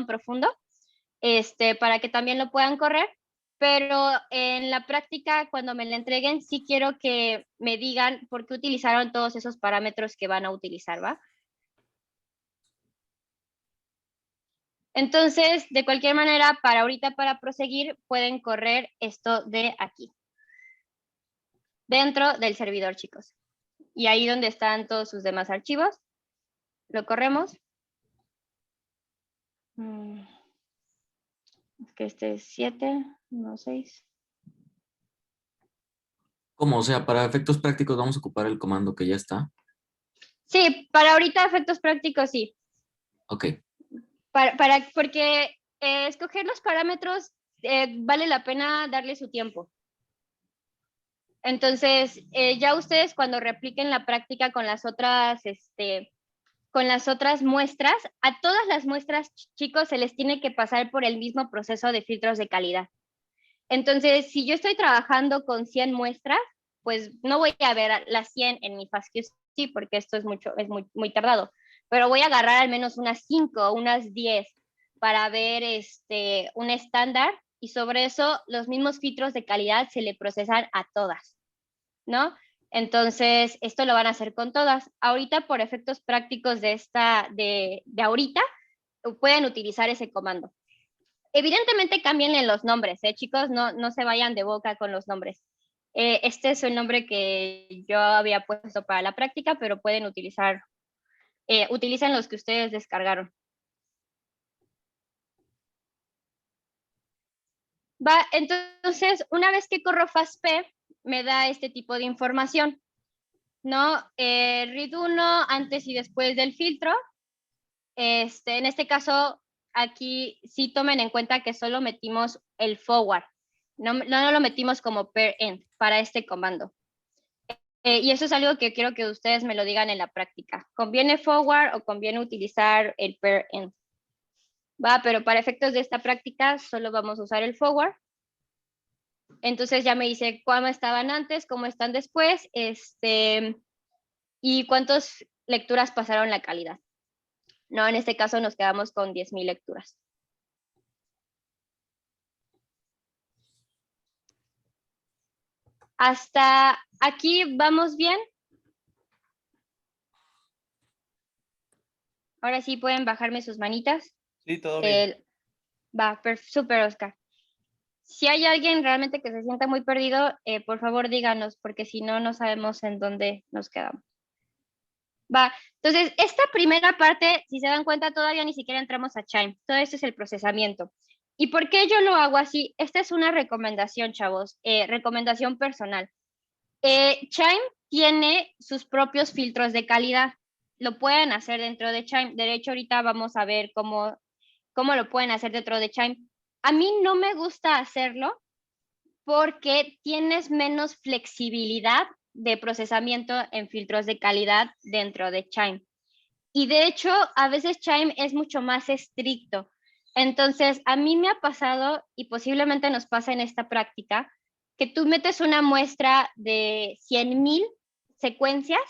profundo, para que también lo puedan correr. Pero en la práctica, cuando me la entreguen, sí quiero que me digan por qué utilizaron todos esos parámetros que van a utilizar, ¿va? Entonces, de cualquier manera, para proseguir, pueden correr esto de aquí. Dentro del servidor, chicos. Y ahí donde están todos sus demás archivos, lo corremos. Es que este es 7, no 6. ¿Cómo? O sea, para efectos prácticos vamos a ocupar el comando que ya está. Sí, para ahorita efectos prácticos sí. Ok. Porque escoger los parámetros vale la pena darle su tiempo. Entonces, ya ustedes cuando repliquen la práctica con las otras muestras, a todas las muestras, chicos, se les tiene que pasar por el mismo proceso de filtros de calidad. Entonces, si yo estoy trabajando con 100 muestras, pues no voy a ver las 100 en mi FastQC porque esto es muy tardado, pero voy a agarrar al menos unas 5, unas 10 para ver un estándar y sobre eso los mismos filtros de calidad se le procesan a todas, ¿no? Entonces, esto lo van a hacer con todas. Ahorita, por efectos prácticos de ahorita, pueden utilizar ese comando. Evidentemente, cámbienle los nombres, chicos, no se vayan de boca con los nombres. Este es el nombre que yo había puesto para la práctica, pero pueden utilicen los que ustedes descargaron. Va, entonces, una vez que corro FastP, me da este tipo de información, ¿no? Read 1 antes y después del filtro. En este caso, aquí sí tomen en cuenta que solo metimos el forward, no lo metimos como per end para este comando. Y eso es algo que quiero que ustedes me lo digan en la práctica. ¿Conviene forward o conviene utilizar el per end? Va, pero para efectos de esta práctica solo vamos a usar el forward. Entonces ya me dice cómo estaban antes, cómo están después, y cuántas lecturas pasaron la calidad. No, en este caso nos quedamos con 10,000 lecturas. ¿Hasta aquí vamos bien? Ahora sí pueden bajarme sus manitas. Sí, todo bien. Va, súper, Oscar. Si hay alguien realmente que se sienta muy perdido, por favor díganos, porque si no, no sabemos en dónde nos quedamos. Va, entonces, esta primera parte, si se dan cuenta, todavía ni siquiera entramos a Chime. Todo esto es el procesamiento. ¿Y por qué yo lo hago así? Esta es una recomendación, chavos, recomendación personal. Chime tiene sus propios filtros de calidad. Lo pueden hacer dentro de Chime. De hecho, ahorita vamos a ver cómo lo pueden hacer dentro de Chime. A mí no me gusta hacerlo porque tienes menos flexibilidad de procesamiento en filtros de calidad dentro de Chime. Y de hecho, a veces Chime es mucho más estricto. Entonces, a mí me ha pasado, y posiblemente nos pasa en esta práctica, que tú metes una muestra de 100,000 secuencias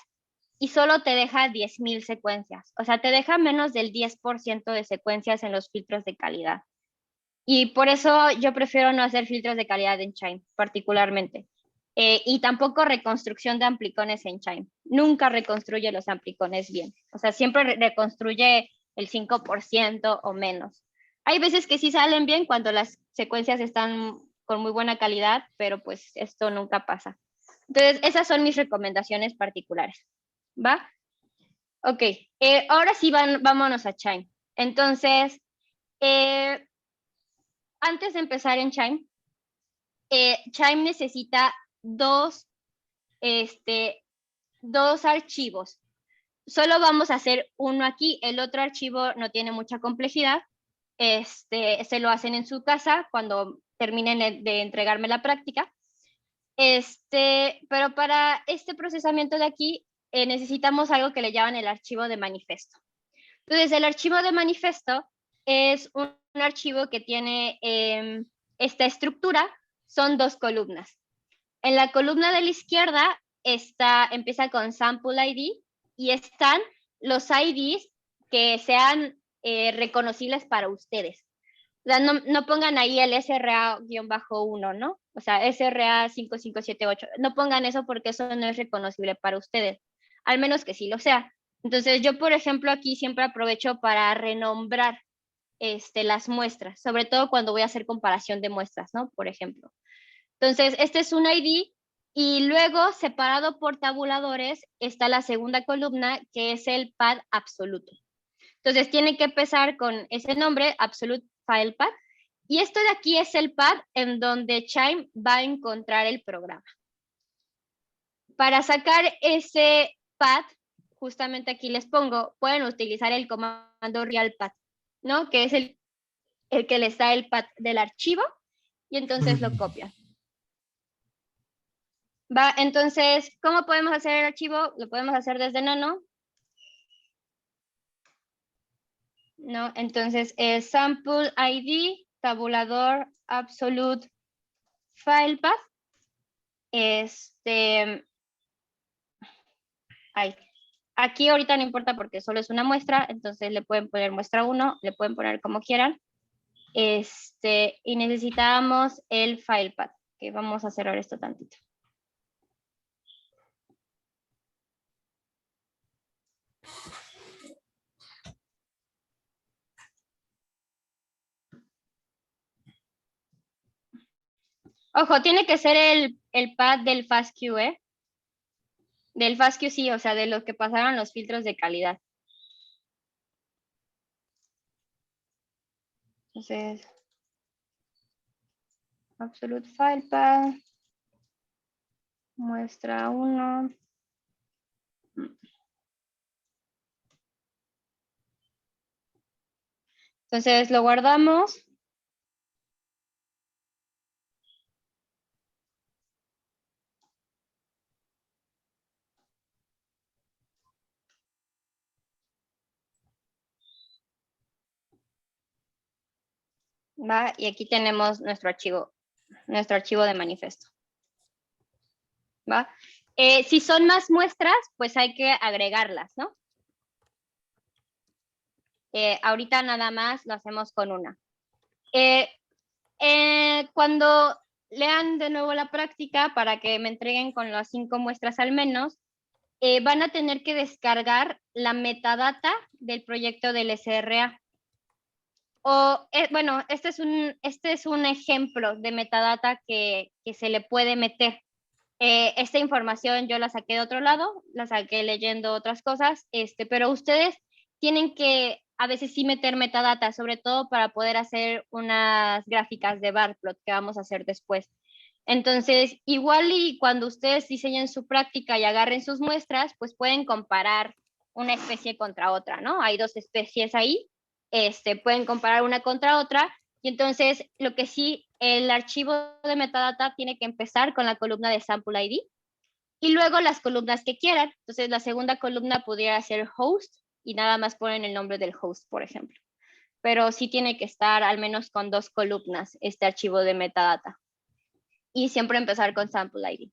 y solo te deja 10,000 secuencias. O sea, te deja menos del 10% de secuencias en los filtros de calidad. Y por eso yo prefiero no hacer filtros de calidad en Chime, particularmente. Y tampoco reconstrucción de amplicones en Chime. Nunca reconstruye los amplicones bien. O sea, siempre reconstruye el 5% o menos. Hay veces que sí salen bien cuando las secuencias están con muy buena calidad, pero pues esto nunca pasa. Entonces, esas son mis recomendaciones particulares. ¿Va? Ok, ahora sí vámonos a Chime. Entonces, antes de empezar en Chime, Chime necesita dos archivos. Solo vamos a hacer uno aquí, el otro archivo no tiene mucha complejidad. Se lo hacen en su casa cuando terminen de entregarme la práctica. Pero para este procesamiento de aquí necesitamos algo que le llaman el archivo de manifiesto. Entonces, el archivo de manifiesto es un archivo que tiene esta estructura, son 2 columnas. En la columna de la izquierda empieza con sample ID y están los IDs que sean reconocibles para ustedes. O sea, no pongan ahí el SRA-1, ¿no? O sea, SRA5578. No pongan eso porque eso no es reconocible para ustedes, al menos que sí lo sea. Entonces, yo, por ejemplo, aquí siempre aprovecho para renombrar las muestras, sobre todo cuando voy a hacer comparación de muestras, ¿no? Por ejemplo. Entonces, este es un ID y luego, separado por tabuladores, está la segunda columna, que es el pad absoluto. Entonces, tiene que empezar con ese nombre, Absolute File Path, y esto de aquí es el pad en donde Chime va a encontrar el programa. Para sacar ese pad, justamente aquí les pongo, pueden utilizar el comando realpath, ¿no? Que es el que les da el pad del archivo, y entonces lo copian. Va, entonces, ¿cómo podemos hacer el archivo? Lo podemos hacer desde Nano. No, entonces es sample ID, tabulador, absolute file path. Aquí ahorita no importa porque solo es una muestra, entonces le pueden poner muestra 1, le pueden poner como quieran. Y necesitamos el file path, que vamos a cerrar esto tantito. Ojo, tiene que ser el pad del FASTQ, ¿eh? Del FASTQ sí, o sea, de los que pasaron los filtros de calidad. Entonces, Absolute File Path, muestra 1. Entonces lo guardamos. ¿Va? Y aquí tenemos nuestro archivo de manifiesto. ¿Va? Si son más muestras, pues hay que agregarlas, ¿no? Ahorita nada más lo hacemos con una. Cuando lean de nuevo la práctica para que me entreguen con las 5 muestras al menos, van a tener que descargar la metadata del proyecto del SRA. bueno, este es un ejemplo de metadata que se le puede meter. Esta información yo la saqué de otro lado, la saqué leyendo otras cosas, pero ustedes tienen que a veces sí meter metadata, sobre todo para poder hacer unas gráficas de bar plot que vamos a hacer después. Entonces, igual y cuando ustedes diseñen su práctica y agarren sus muestras, pues pueden comparar una especie contra otra, ¿no? Hay 2 especies ahí, pueden comparar una contra otra, y entonces lo que sí, el archivo de metadata tiene que empezar con la columna de sample ID, y luego las columnas que quieran. Entonces la segunda columna pudiera ser host, y nada más ponen el nombre del host, por ejemplo. Pero sí tiene que estar al menos con 2 columnas este archivo de metadata. Y siempre empezar con sample ID.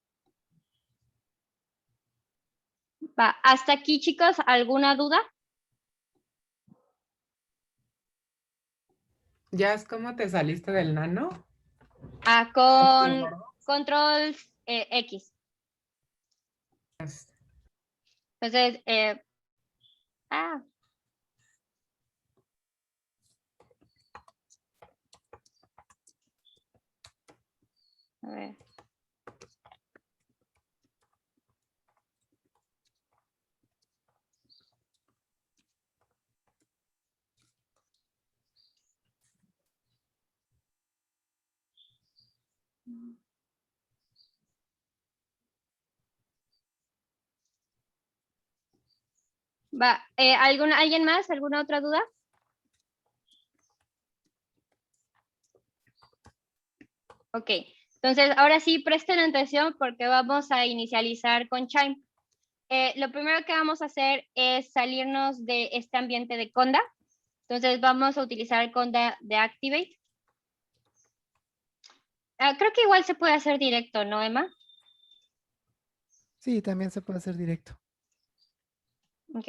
Va, hasta aquí, chicos, ¿alguna duda? Jazz, ¿cómo te saliste del nano? Con control X. Entonces, a ver. Va, ¿alguien más? ¿Alguna otra duda? Ok, entonces ahora sí presten atención porque vamos a inicializar con Chime. Lo primero que vamos a hacer es salirnos de este ambiente de Conda. Entonces vamos a utilizar Conda de Activate. Creo que igual se puede hacer directo, ¿no, Emma? Sí, también se puede hacer directo. Ok.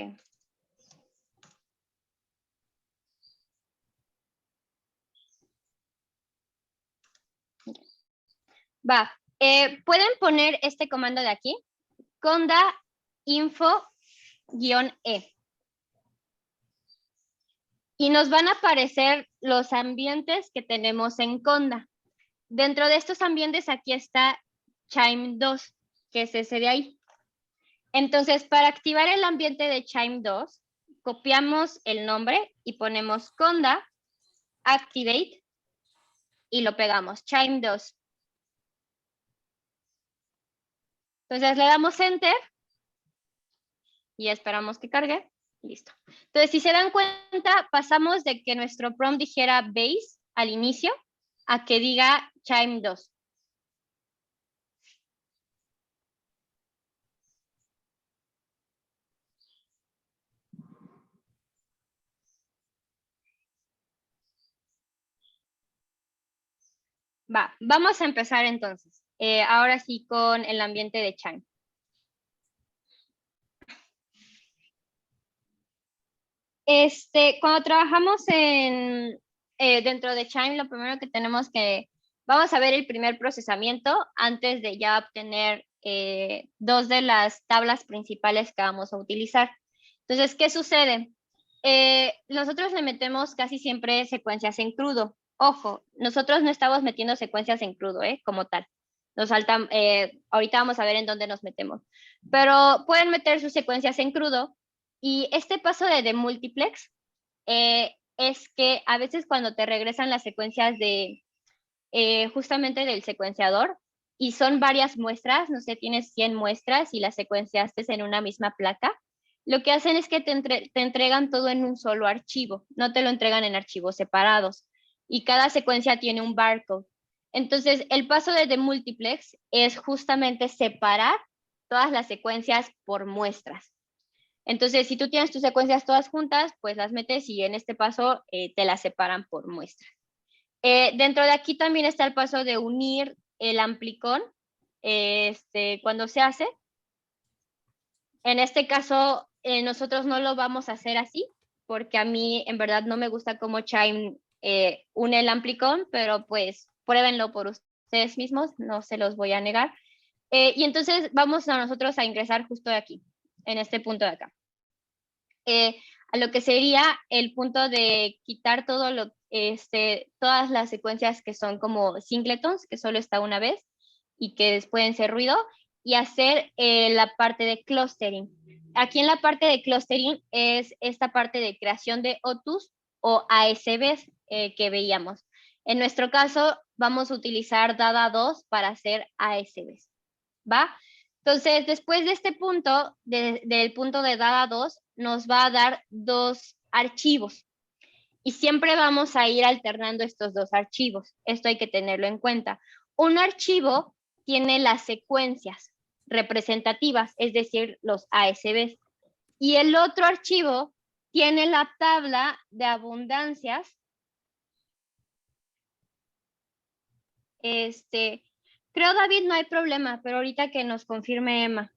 Va, pueden poner este comando de aquí, conda info-e. Y nos van a aparecer los ambientes que tenemos en Conda. Dentro de estos ambientes aquí está Chime 2, que es ese de ahí. Entonces, para activar el ambiente de Chime 2, copiamos el nombre y ponemos conda activate y lo pegamos, Chime 2. Entonces le damos enter y esperamos que cargue. Listo. Entonces, si se dan cuenta, pasamos de que nuestro prompt dijera base al inicio a que diga Chime 2. Va, vamos a empezar entonces. Ahora sí con el ambiente de Chime. Cuando trabajamos dentro de Chime, lo primero que tenemos que, vamos a ver el primer procesamiento antes de ya obtener 2 de las tablas principales que vamos a utilizar. Entonces, ¿qué sucede? Nosotros le metemos casi siempre secuencias en crudo. Ojo, nosotros no estamos metiendo secuencias en crudo, como tal. Nos saltan, ahorita vamos a ver en dónde nos metemos. Pero pueden meter sus secuencias en crudo. Y este paso de demultiplex es que a veces cuando te regresan las secuencias de justamente del secuenciador y son varias muestras, no sé, tienes 100 muestras y las secuenciaste en una misma placa, lo que hacen es que te entregan todo en un solo archivo, no te lo entregan en archivos separados y cada secuencia tiene un barcode. Entonces, el paso de demultiplex es justamente separar todas las secuencias por muestras. Entonces, si tú tienes tus secuencias todas juntas, pues las metes y en este paso te las separan por muestra. Dentro de aquí también está el paso de unir el amplicón cuando se hace. En este caso, nosotros no lo vamos a hacer así, porque a mí en verdad no me gusta cómo Chime une el amplicón, pero pues pruébenlo por ustedes mismos, no se los voy a negar. Y entonces vamos a nosotros a ingresar justo de aquí, en este punto de acá. a lo que sería el punto de quitar todas las secuencias que son como singletons, que solo está una vez y que pueden ser ruido, y hacer la parte de clustering. Aquí en la parte de clustering es esta parte de creación de OTUs o ASBs que veíamos. En nuestro caso, vamos a utilizar DADA2 para hacer ASBs, ¿va? Entonces, después de este punto, del punto de DADA2, nos va a dar 2 archivos. Y siempre vamos a ir alternando estos 2 archivos. Esto hay que tenerlo en cuenta. Un archivo tiene las secuencias representativas, es decir, los ASBs. Y el otro archivo tiene la tabla de abundancias. Creo, David, no hay problema, pero ahorita que nos confirme Emma.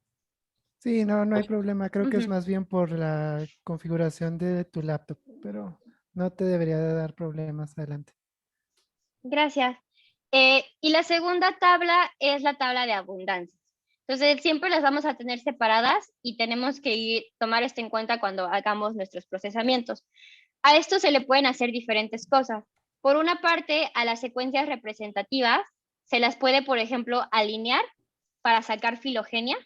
Sí, no hay problema. Creo que es Ujú. más bien por la configuración de tu laptop, pero no te debería de dar problemas adelante. Gracias. Y la segunda tabla es la tabla de abundancias. Entonces, siempre las vamos a tener separadas y tenemos que tomar esto en cuenta cuando hagamos nuestros procesamientos. A esto se le pueden hacer diferentes cosas. Por una parte, a las secuencias representativas se las puede, por ejemplo, alinear para sacar filogenia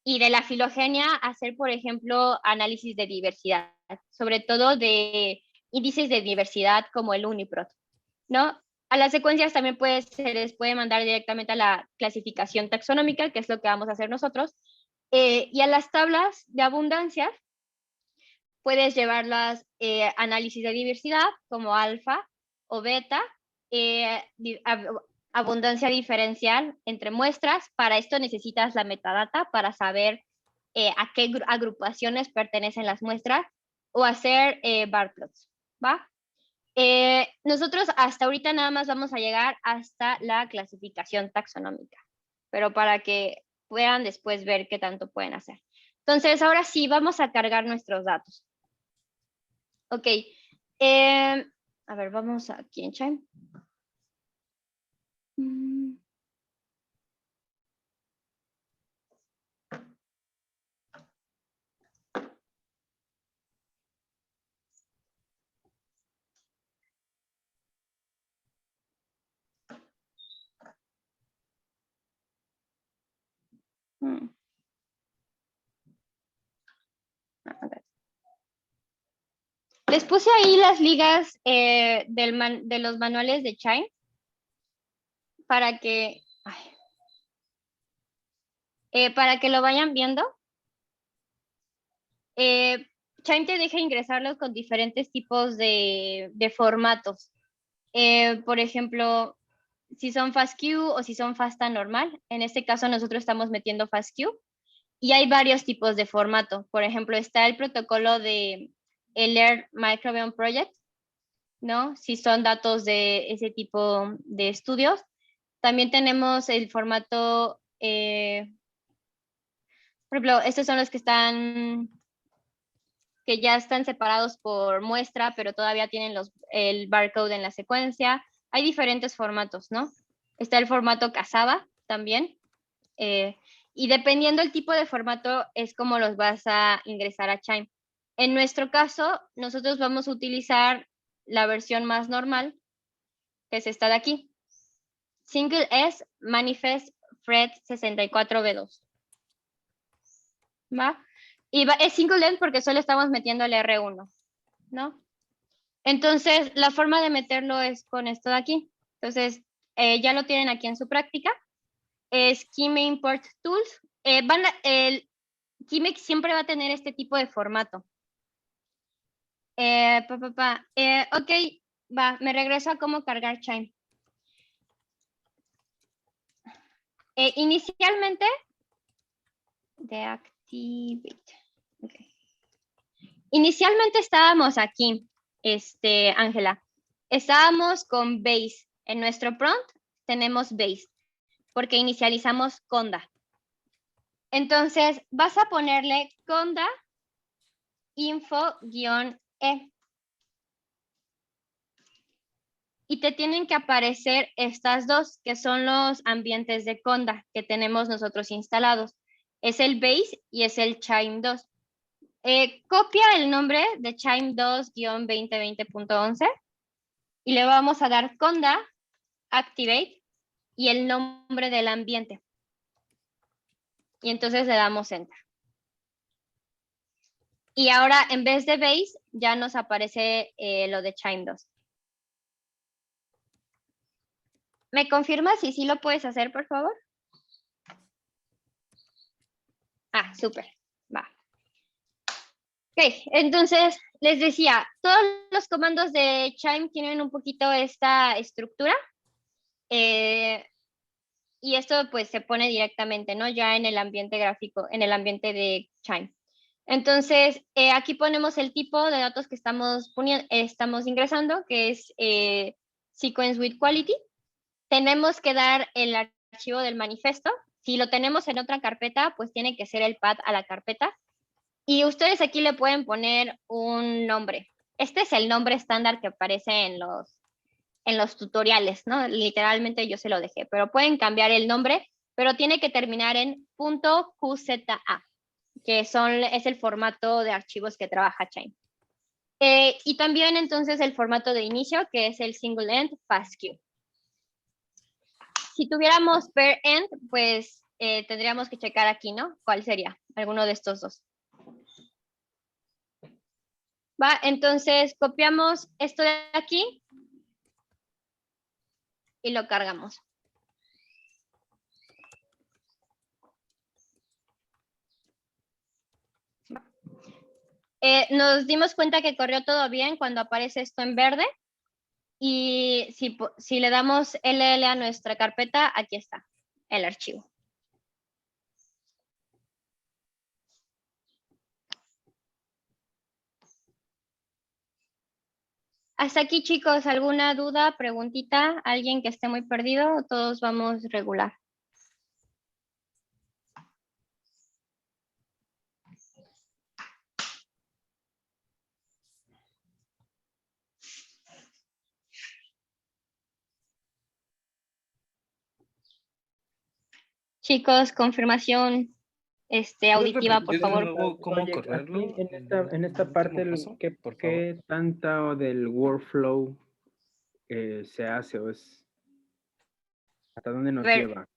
y de la filogenia hacer, por ejemplo, análisis de diversidad, sobre todo de índices de diversidad como el UniProt, ¿no? A las secuencias también se les puede mandar directamente a la clasificación taxonómica, que es lo que vamos a hacer nosotros, y a las tablas de abundancia puedes llevarlas análisis de diversidad como alfa o beta, abundancia diferencial entre muestras. Para esto necesitas la metadata para saber a qué agrupaciones pertenecen las muestras o hacer bar plots, ¿va? Nosotros hasta ahorita nada más vamos a llegar hasta la clasificación taxonómica, pero para que puedan después ver qué tanto pueden hacer. Entonces, ahora sí, vamos a cargar nuestros datos. Ok. A ver, vamos aquí en Chime. Les puse ahí las ligas de los manuales de Chime para que lo vayan viendo. Chime te deja ingresarlos con diferentes tipos de formatos. Por ejemplo, si son FASTQ o si son FASTA normal. En este caso nosotros estamos metiendo FASTQ. Y hay varios tipos de formato. Por ejemplo, está el protocolo de el Air Microbiome Project, ¿no? Si son datos de ese tipo de estudios. También tenemos el formato, por ejemplo, estos son los que ya están separados por muestra, pero todavía tienen el barcode en la secuencia. Hay diferentes formatos, ¿no? Está el formato Cassava también. Y dependiendo del tipo de formato es como los vas a ingresar a Chime. En nuestro caso, nosotros vamos a utilizar la versión más normal, que es esta de aquí. Single S Manifest Fred 64B2. ¿Va? Y es single length porque solo estamos metiendo el R1, ¿no? Entonces, la forma de meterlo es con esto de aquí. Entonces, ya lo tienen aquí en su práctica. Scheme Import Tools. Kimex siempre va a tener este tipo de formato. Ok, va, me regreso a cómo cargar Chime. Inicialmente, deactivate. Okay. Inicialmente estábamos aquí, Ángela. Estábamos con base. En nuestro prompt tenemos base, porque inicializamos conda. Entonces, vas a ponerle conda info-e. Y te tienen que aparecer estas dos, que son los ambientes de conda que tenemos nosotros instalados. Es el base y es el Chime 2. Copia el nombre de Chime 2-2020.11 y le vamos a dar conda, activate y el nombre del ambiente. Y entonces le damos enter. Y ahora en vez de base ya nos aparece lo de Chime 2. ¿Me confirmas si sí lo puedes hacer, por favor? Ah, súper. Va. Ok, entonces les decía, todos los comandos de Chime tienen un poquito esta estructura. Y esto pues se pone directamente, ¿no? Ya en el ambiente gráfico, en el ambiente de Chime. Entonces, aquí ponemos el tipo de datos que estamos ingresando, que es sequence with quality. Tenemos que dar el archivo del manifiesto. Si lo tenemos en otra carpeta, pues tiene que ser el path a la carpeta. Y ustedes aquí le pueden poner un nombre. Este es el nombre estándar que aparece en los tutoriales, ¿no? Literalmente yo se lo dejé, pero pueden cambiar el nombre, pero tiene que terminar en .qza, que es el formato de archivos que trabaja Chime. Y también entonces el formato de inicio, que es el single end FASTQ. Si tuviéramos per end, pues tendríamos que checar aquí, ¿no? ¿Cuál sería? Alguno de estos dos. Va, entonces copiamos esto de aquí y lo cargamos. Nos dimos cuenta que corrió todo bien cuando aparece esto en verde. Y si le damos LL a nuestra carpeta, aquí está el archivo. Hasta aquí, chicos, ¿alguna duda, preguntita? ¿Alguien que esté muy perdido o todos vamos regular? Chicos, confirmación auditiva, por favor. ¿Cómo correrlo? En esta parte, ¿qué tanto del workflow se hace o es hasta dónde nos lleva?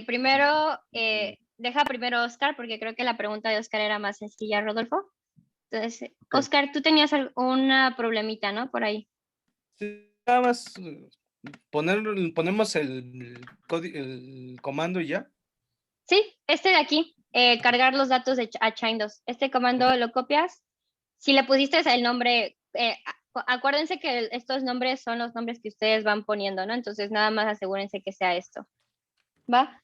Primero, deja primero Oscar, porque creo que la pregunta de Oscar era más sencilla, Rodolfo. Entonces, okay. Oscar, tú tenías una problemita, ¿no? Por ahí. Sí, nada más ponemos el comando y ya. Sí, este de aquí, cargar los datos a Chime 2. Este comando lo copias. Si le pusiste el nombre, acuérdense que estos nombres son los nombres que ustedes van poniendo, ¿no? Entonces nada más asegúrense que sea esto. ¿Va?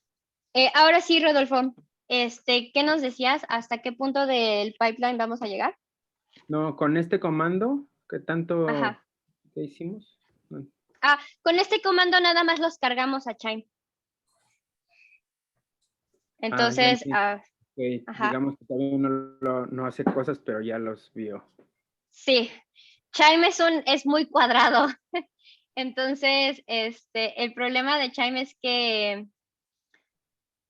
Ahora sí, Rodolfo, ¿qué nos decías? ¿Hasta qué punto del pipeline vamos a llegar? No, con este comando, ¿qué tanto que hicimos? No. Con este comando nada más los cargamos a Chime. Entonces, okay. Digamos que todavía no hace cosas, pero ya los vio. Sí, Chime es muy cuadrado. Entonces, el problema de Chime es que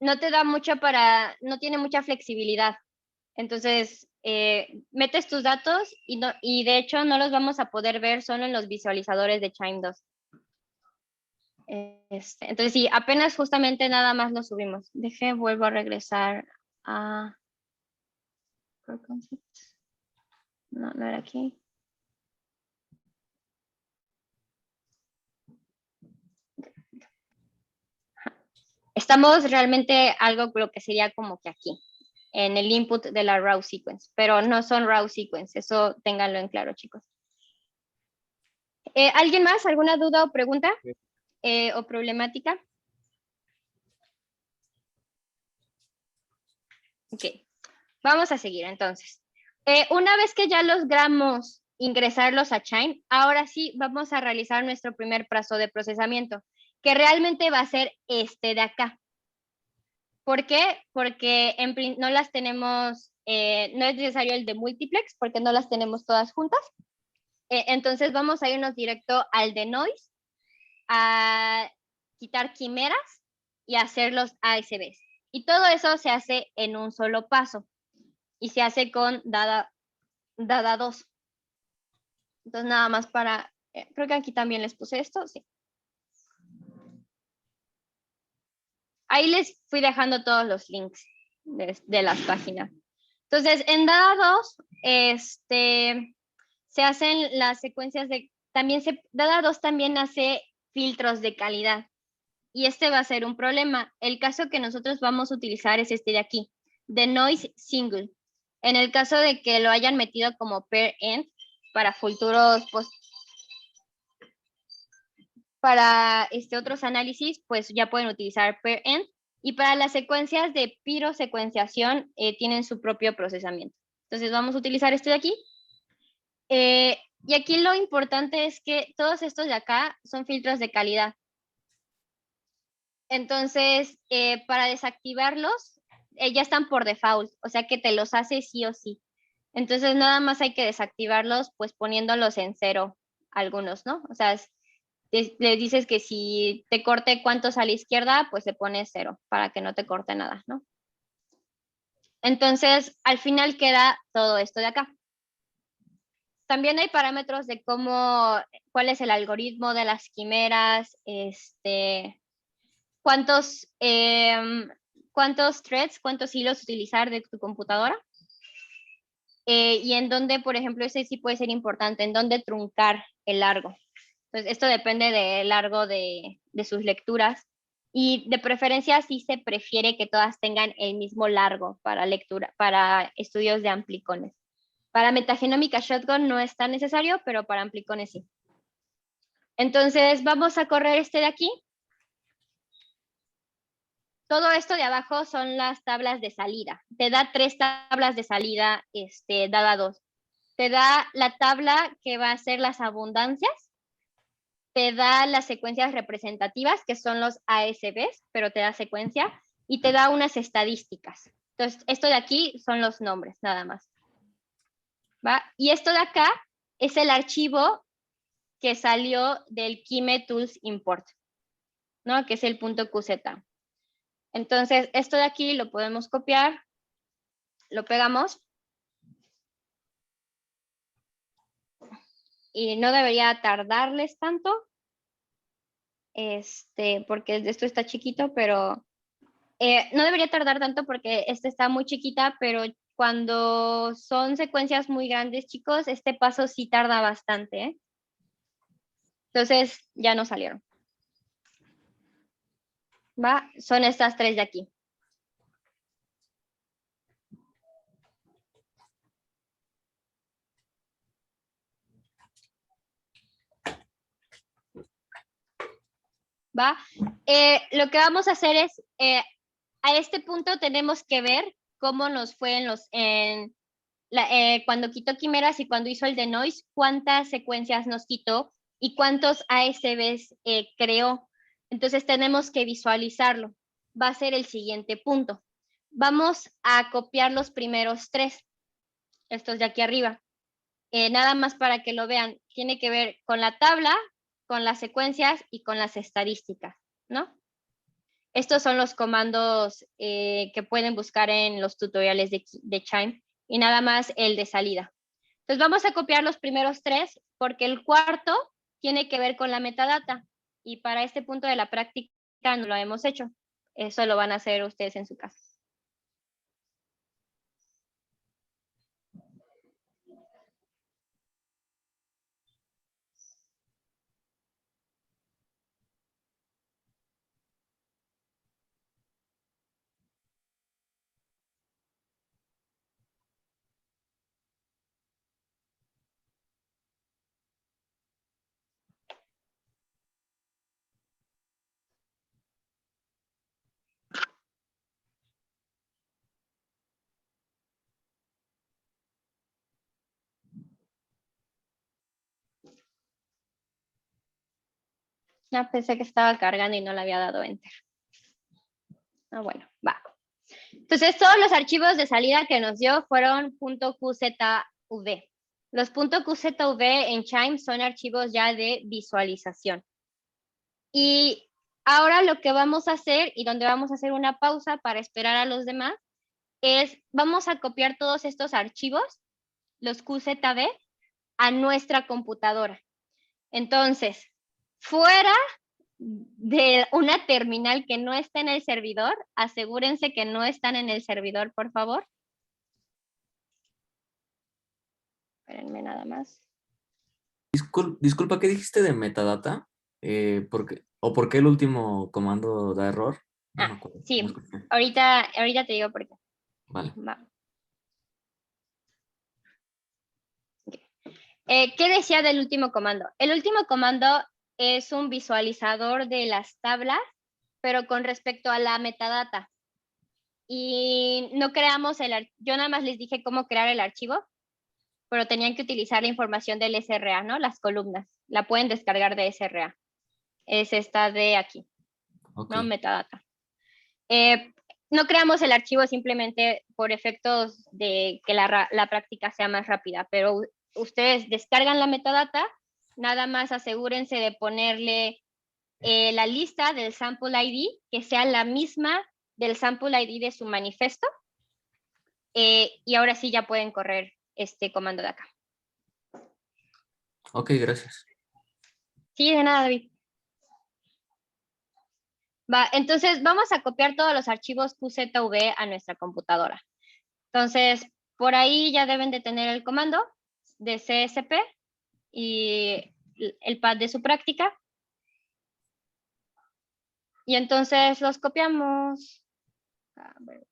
no te da mucho no tiene mucha flexibilidad. Entonces, metes tus datos y de hecho no los vamos a poder ver solo en los visualizadores de Chime 2. Entonces, sí, apenas justamente nada más lo subimos. Vuelvo a regresar a... No era aquí. Estamos realmente algo lo que sería como que aquí, en el input de la raw sequence, pero no son raw sequence, eso ténganlo en claro, chicos. ¿Alguien más? ¿Alguna duda o pregunta o problemática? Ok, vamos a seguir entonces. Una vez que ya logramos ingresarlos a Chime, ahora sí vamos a realizar nuestro primer paso de procesamiento, que realmente va a ser este de acá. ¿Por qué? Porque no las tenemos, no es necesario el de multiplex, porque no las tenemos todas juntas. Entonces vamos a irnos directo al de noise, a quitar quimeras y hacer los ASBs. Y todo eso se hace en un solo paso. y se hace con dada 2. Entonces nada más para, creo que aquí también les puse esto, sí. Ahí les fui dejando todos los links de las páginas. Entonces, en dada 2, se hacen las secuencias de, dada 2 también hace filtros de calidad. Y este va a ser un problema. El caso que nosotros vamos a utilizar es este de aquí, de noise single. En el caso de que lo hayan metido como per end para futuros, para otros análisis, pues ya pueden utilizar per end. Y para las secuencias de pirosecuenciación tienen su propio procesamiento. Entonces vamos a utilizar este de aquí. Y aquí lo importante es que todos estos de acá son filtros de calidad. Entonces, para desactivarlos, ya están por default, o sea que te los hace sí o sí. Entonces, nada más hay que desactivarlos, pues poniéndolos en 0 algunos, ¿no? O sea, le dices que si te corte cuántos a la izquierda, pues le pones 0 para que no te corte nada, ¿no? Entonces, al final queda todo esto de acá. También hay parámetros de cuál es el algoritmo de las quimeras, cuántos threads, cuántos hilos utilizar de tu computadora. Y en dónde, por ejemplo, ese sí puede ser importante, en dónde truncar el largo. Entonces, esto depende del largo de sus lecturas. Y de preferencia sí se prefiere que todas tengan el mismo largo para lectura, para estudios de amplicones. Para metagenómica shotgun no es tan necesario, pero para amplicones sí. Entonces, vamos a correr este de aquí. Todo esto de abajo son las tablas de salida. Te da 3 tablas de salida, dada 2. Te da la tabla que va a ser las abundancias. Te da las secuencias representativas, que son los ASBs, pero te da secuencia. Y te da unas estadísticas. Entonces, esto de aquí son los nombres, nada más. ¿Va? Y esto de acá es el archivo que salió del Kime Tools Import, ¿no? Que es el .qz. Entonces, esto de aquí lo podemos copiar, lo pegamos. Y no debería tardarles tanto, porque esto está chiquito, pero no debería tardar tanto porque está muy chiquita, pero cuando son secuencias muy grandes, chicos, este paso sí tarda bastante, ¿eh? Entonces, ya no salieron. ¿Va? Son estas 3 de aquí. ¿Va? Lo que vamos a hacer es, a este punto tenemos que ver cómo nos fue cuando quitó quimeras y cuando hizo el de noise, cuántas secuencias nos quitó y cuántos ASBs creó. Entonces tenemos que visualizarlo. Va a ser el siguiente punto. Vamos a copiar los primeros 3, estos de aquí arriba. Nada más para que lo vean, tiene que ver con la tabla, con las secuencias y con las estadísticas, ¿no? Estos son los comandos que pueden buscar en los tutoriales de Chime y nada más el de salida. Entonces vamos a copiar los primeros 3 porque el cuarto tiene que ver con la metadata y para este punto de la práctica no lo hemos hecho. Eso lo van a hacer ustedes en su casa. No, pensé que estaba cargando y no le había dado enter. Ah, bueno, va. Entonces, todos los archivos de salida que nos dio fueron .qzv. Los .qzv en Chime son archivos ya de visualización. Y ahora lo que vamos a hacer, y donde vamos a hacer una pausa para esperar a los demás, vamos a copiar todos estos archivos, los QZB, a nuestra computadora. Entonces, fuera de una terminal que no esté en el servidor, asegúrense que no están en el servidor, por favor. Espérenme nada más. Disculpa, ¿qué dijiste de metadata? ¿Por qué el último comando da error? No me acuerdo. Sí, ¿Cómo es que fue? ahorita te digo por qué. Vale. Va. ¿Qué decía del último comando? El último comando es un visualizador de las tablas, pero con respecto a la metadata. Y no creamos yo nada más les dije cómo crear el archivo, pero tenían que utilizar la información del SRA, ¿no? Las columnas. La pueden descargar de SRA. Es esta de aquí, ¿no? Metadata. No creamos el archivo simplemente por efectos de que la práctica sea más rápida, pero ustedes descargan la metadata, nada más asegúrense de ponerle la lista del sample ID, que sea la misma del sample ID de su manifiesto, y ahora sí ya pueden correr este comando de acá. Ok, gracias. Sí, de nada, David. Va, entonces vamos a copiar todos los archivos QZV a nuestra computadora. Entonces, por ahí ya deben de tener el comando de CSP y el pad de su práctica. Y entonces los copiamos. A ver.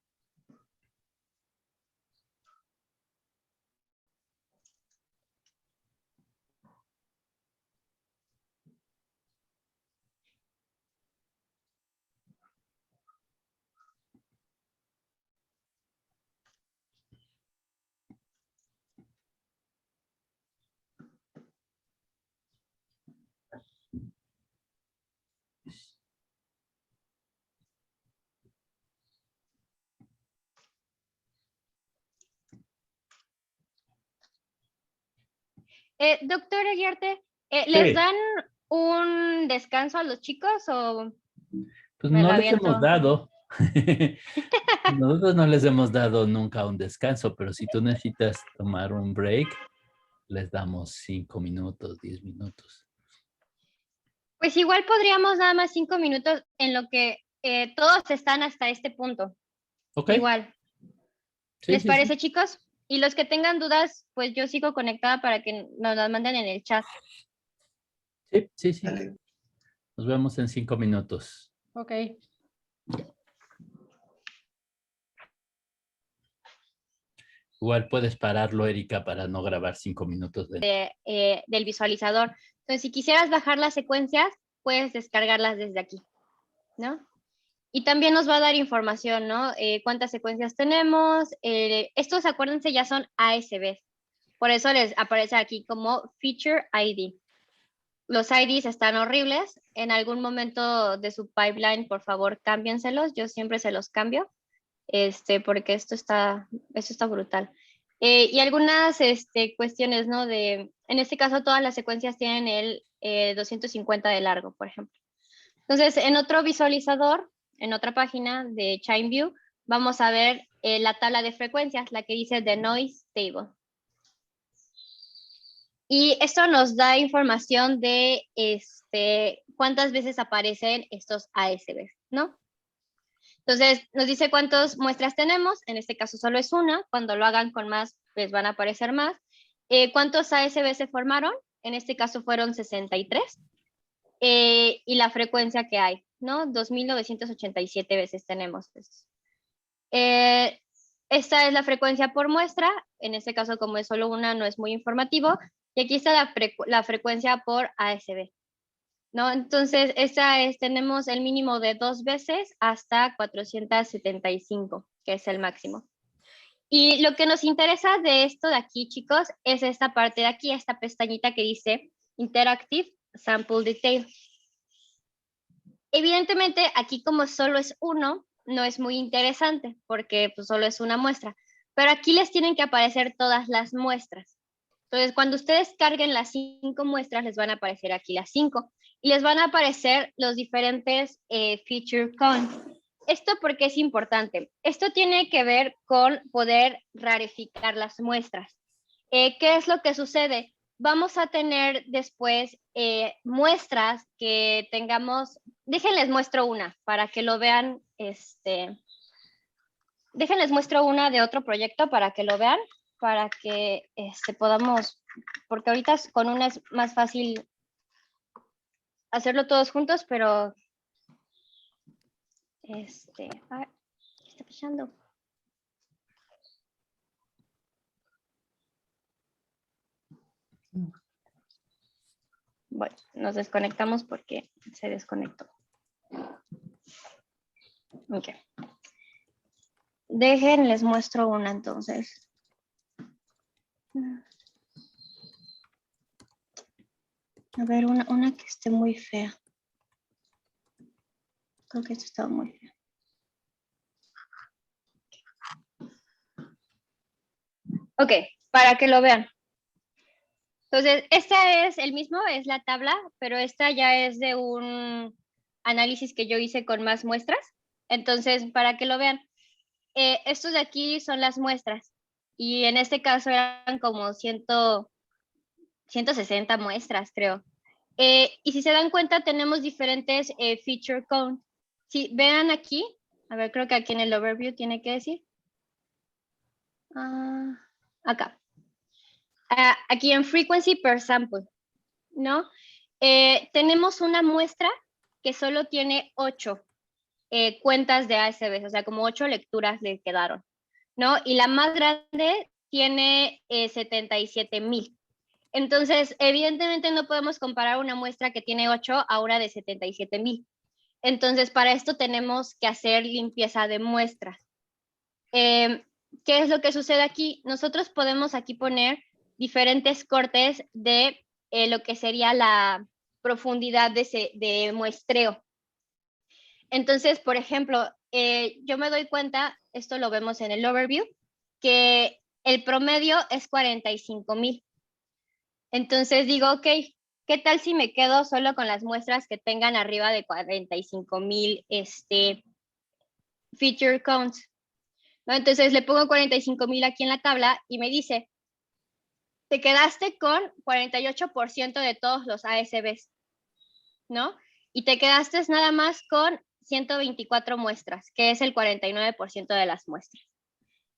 Doctor Aguiarte, ¿les dan un descanso a los chicos o Pues me no la les hemos aviento? dado. Nosotros no les hemos dado nunca un descanso, pero si tú necesitas tomar un break, les damos 5 minutos, 10 minutos. Pues igual podríamos nada más 5 minutos en lo que todos están hasta este punto. Ok. Igual. Sí, ¿Les sí, parece, sí. chicos? Y los que tengan dudas, pues yo sigo conectada para que nos las manden en el chat. Sí, sí, sí. Nos vemos en 5 minutos. Ok. Igual puedes pararlo, Erika, para no grabar 5 minutos Del visualizador. Entonces, si quisieras bajar las secuencias, puedes descargarlas desde aquí, ¿no? Y también nos va a dar información, ¿no? Cuántas secuencias tenemos. Estos, acuérdense, ya son ASBs. Por eso les aparece aquí como Feature ID. Los IDs están horribles. En algún momento de su pipeline, por favor, cámbienselos. Yo siempre se los cambio, porque esto está brutal. Y algunas cuestiones, ¿no? En este caso, todas las secuencias tienen el 250 de largo, por ejemplo. Entonces, en otro visualizador, en otra página de ChainView, vamos a ver la tabla de frecuencias, la que dice The Noise Table. Y esto nos da información de cuántas veces aparecen estos ASBs, ¿no? Entonces, nos dice cuántas muestras tenemos. En este caso solo es una. Cuando lo hagan con más, pues van a aparecer más. ¿Cuántos ASBs se formaron? En este caso fueron 63. Y la frecuencia que hay, ¿no? 2.987 veces tenemos. Esta es la frecuencia por muestra. En este caso, como es solo una, no es muy informativo. Y aquí está la frecuencia por ASB, ¿no? Entonces, tenemos el mínimo de 2 veces hasta 475, que es el máximo. Y lo que nos interesa de esto de aquí, chicos, es esta parte de aquí, esta pestañita que dice Interactive Sample Detail. Evidentemente, aquí como solo es uno, no es muy interesante, porque pues, solo es una muestra. Pero aquí les tienen que aparecer todas las muestras. Entonces, cuando ustedes carguen las 5 muestras, les van a aparecer aquí las 5. Y les van a aparecer los diferentes feature counts. ¿Esto por qué es importante? Esto tiene que ver con poder rarificar las muestras. ¿Qué es lo que sucede? Vamos a tener después muestras que tengamos. Déjenles muestro una para que lo vean. Déjenles muestro una de otro proyecto para que lo vean, para que podamos, porque ahorita con una es más fácil hacerlo todos juntos, pero ay, ¿qué está pasando? Bueno, nos desconectamos porque se desconectó. Ok. Les muestro una entonces. A ver, una que esté muy fea. Creo que esto está muy feo. Ok, para que lo vean. Entonces, esta es el mismo, es la tabla, pero esta ya es de un análisis que yo hice con más muestras. Entonces, para que lo vean, estos de aquí son las muestras. Y en este caso eran como 160 muestras, creo. Y si se dan cuenta, tenemos diferentes feature count. Si vean aquí, a ver, creo que aquí en el overview tiene que decir. Acá. Aquí en frequency per sample, ¿no? Tenemos una muestra que solo tiene 8 cuentas de ASBs, o sea, como 8 lecturas le quedaron, ¿no? Y la más grande tiene 77,000. Entonces, evidentemente no podemos comparar una muestra que tiene 8 a una de 77,000. Entonces, para esto tenemos que hacer limpieza de muestras. ¿Qué es lo que sucede aquí? Nosotros podemos aquí poner diferentes cortes de lo que sería la profundidad de muestreo. Entonces, por ejemplo, yo me doy cuenta, esto lo vemos en el overview, que el promedio es 45,000. Entonces digo, ok, ¿qué tal si me quedo solo con las muestras que tengan arriba de 45,000 feature counts? ¿No? Entonces le pongo 45,000 aquí en la tabla y me dice, te quedaste con 48% de todos los ASBs, ¿no? Y te quedaste nada más con 124 muestras, que es el 49% de las muestras.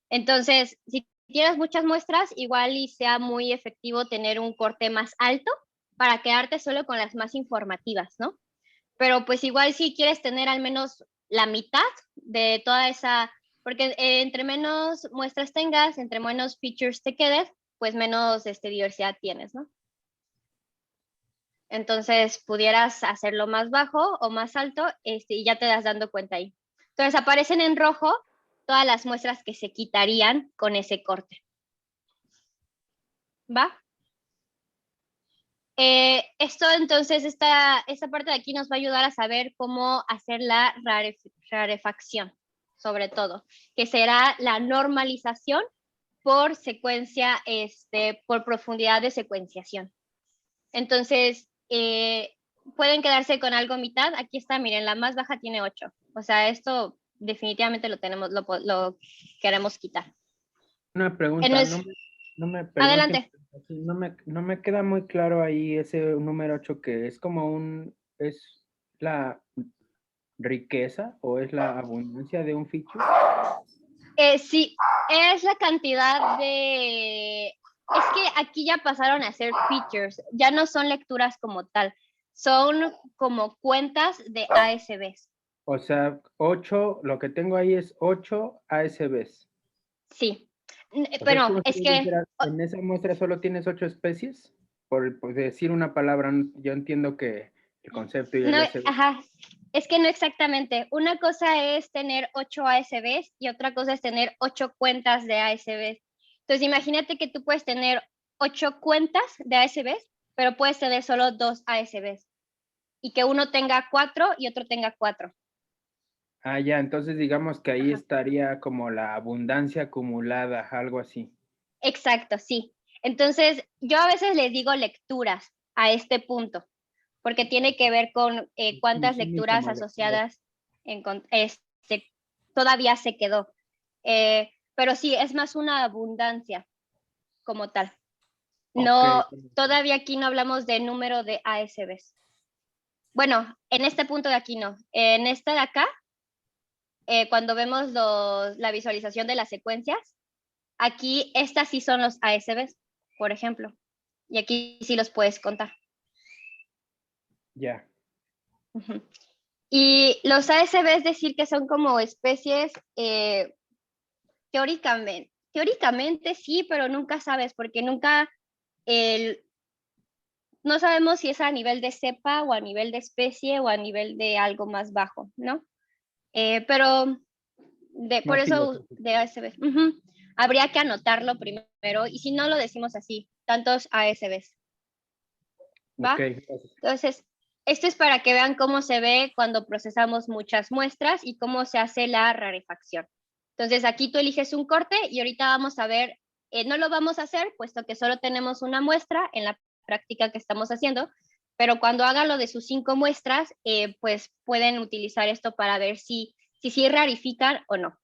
Entonces, si tienes muchas muestras, igual y sea muy efectivo tener un corte más alto para quedarte solo con las más informativas, ¿no? Pero pues igual si quieres tener al menos la mitad de toda esa, porque entre menos muestras tengas, entre menos features te quedes, pues menos diversidad tienes, ¿no? Entonces pudieras hacerlo más bajo o más alto y ya te das dando cuenta ahí. Entonces aparecen en rojo todas las muestras que se quitarían con ese corte. ¿Va? Esto entonces, esta parte de aquí nos va a ayudar a saber cómo hacer la rarefacción, sobre todo, que será la normalización por secuencia, por profundidad de secuenciación. Entonces, pueden quedarse con algo mitad. Aquí está, miren, la más baja tiene 8. O sea, esto definitivamente lo queremos quitar. Una pregunta, Adelante. no me queda muy claro ahí ese número 8 que es como ¿es la riqueza o es la abundancia de un feature? Sí, es la cantidad de... Es que aquí ya pasaron a ser features, ya no son lecturas como tal, son como cuentas de ASBs. O sea, 8, lo que tengo ahí es 8 ASBs. Sí, pero es que... ¿En esa muestra solo tienes 8 especies? Por decir una palabra, yo entiendo que el concepto y el ASB. Ajá, es que no exactamente. Una cosa es tener 8 ASBs y otra cosa es tener 8 cuentas de ASBs. Entonces, imagínate que tú puedes tener 8 cuentas de ASBs, pero puedes tener solo 2 ASBs. Y que uno tenga 4 y otro tenga 4. Ah, ya, entonces digamos que ahí estaría como la abundancia acumulada, algo así. Exacto, sí. Entonces, yo a veces les digo lecturas a este punto, porque tiene que ver con cuántas lecturas asociadas todavía se quedó. Pero sí, es más una abundancia como tal. No, todavía aquí no hablamos de número de ASBs. Bueno, en este punto de aquí no. En este de acá, cuando vemos la visualización de las secuencias, aquí estas sí son los ASBs, por ejemplo. Y aquí sí los puedes contar. Ya. Ujú. Y los ASB es decir que son como especies, teóricamente sí, pero nunca sabes, porque nunca, no sabemos si es a nivel de cepa o a nivel de especie o a nivel de algo más bajo, ¿no? Pero por eso de ASB. Habría que anotarlo primero, y si no lo decimos así, tantos ASBs. ¿Va? Entonces, esto es para que vean cómo se ve cuando procesamos muchas muestras y cómo se hace la rarefacción. Entonces, aquí tú eliges un corte y ahorita vamos a ver, no lo vamos a hacer puesto que solo tenemos una muestra en la práctica que estamos haciendo, pero cuando haga lo de sus 5 muestras, pues pueden utilizar esto para ver si rarifican o no.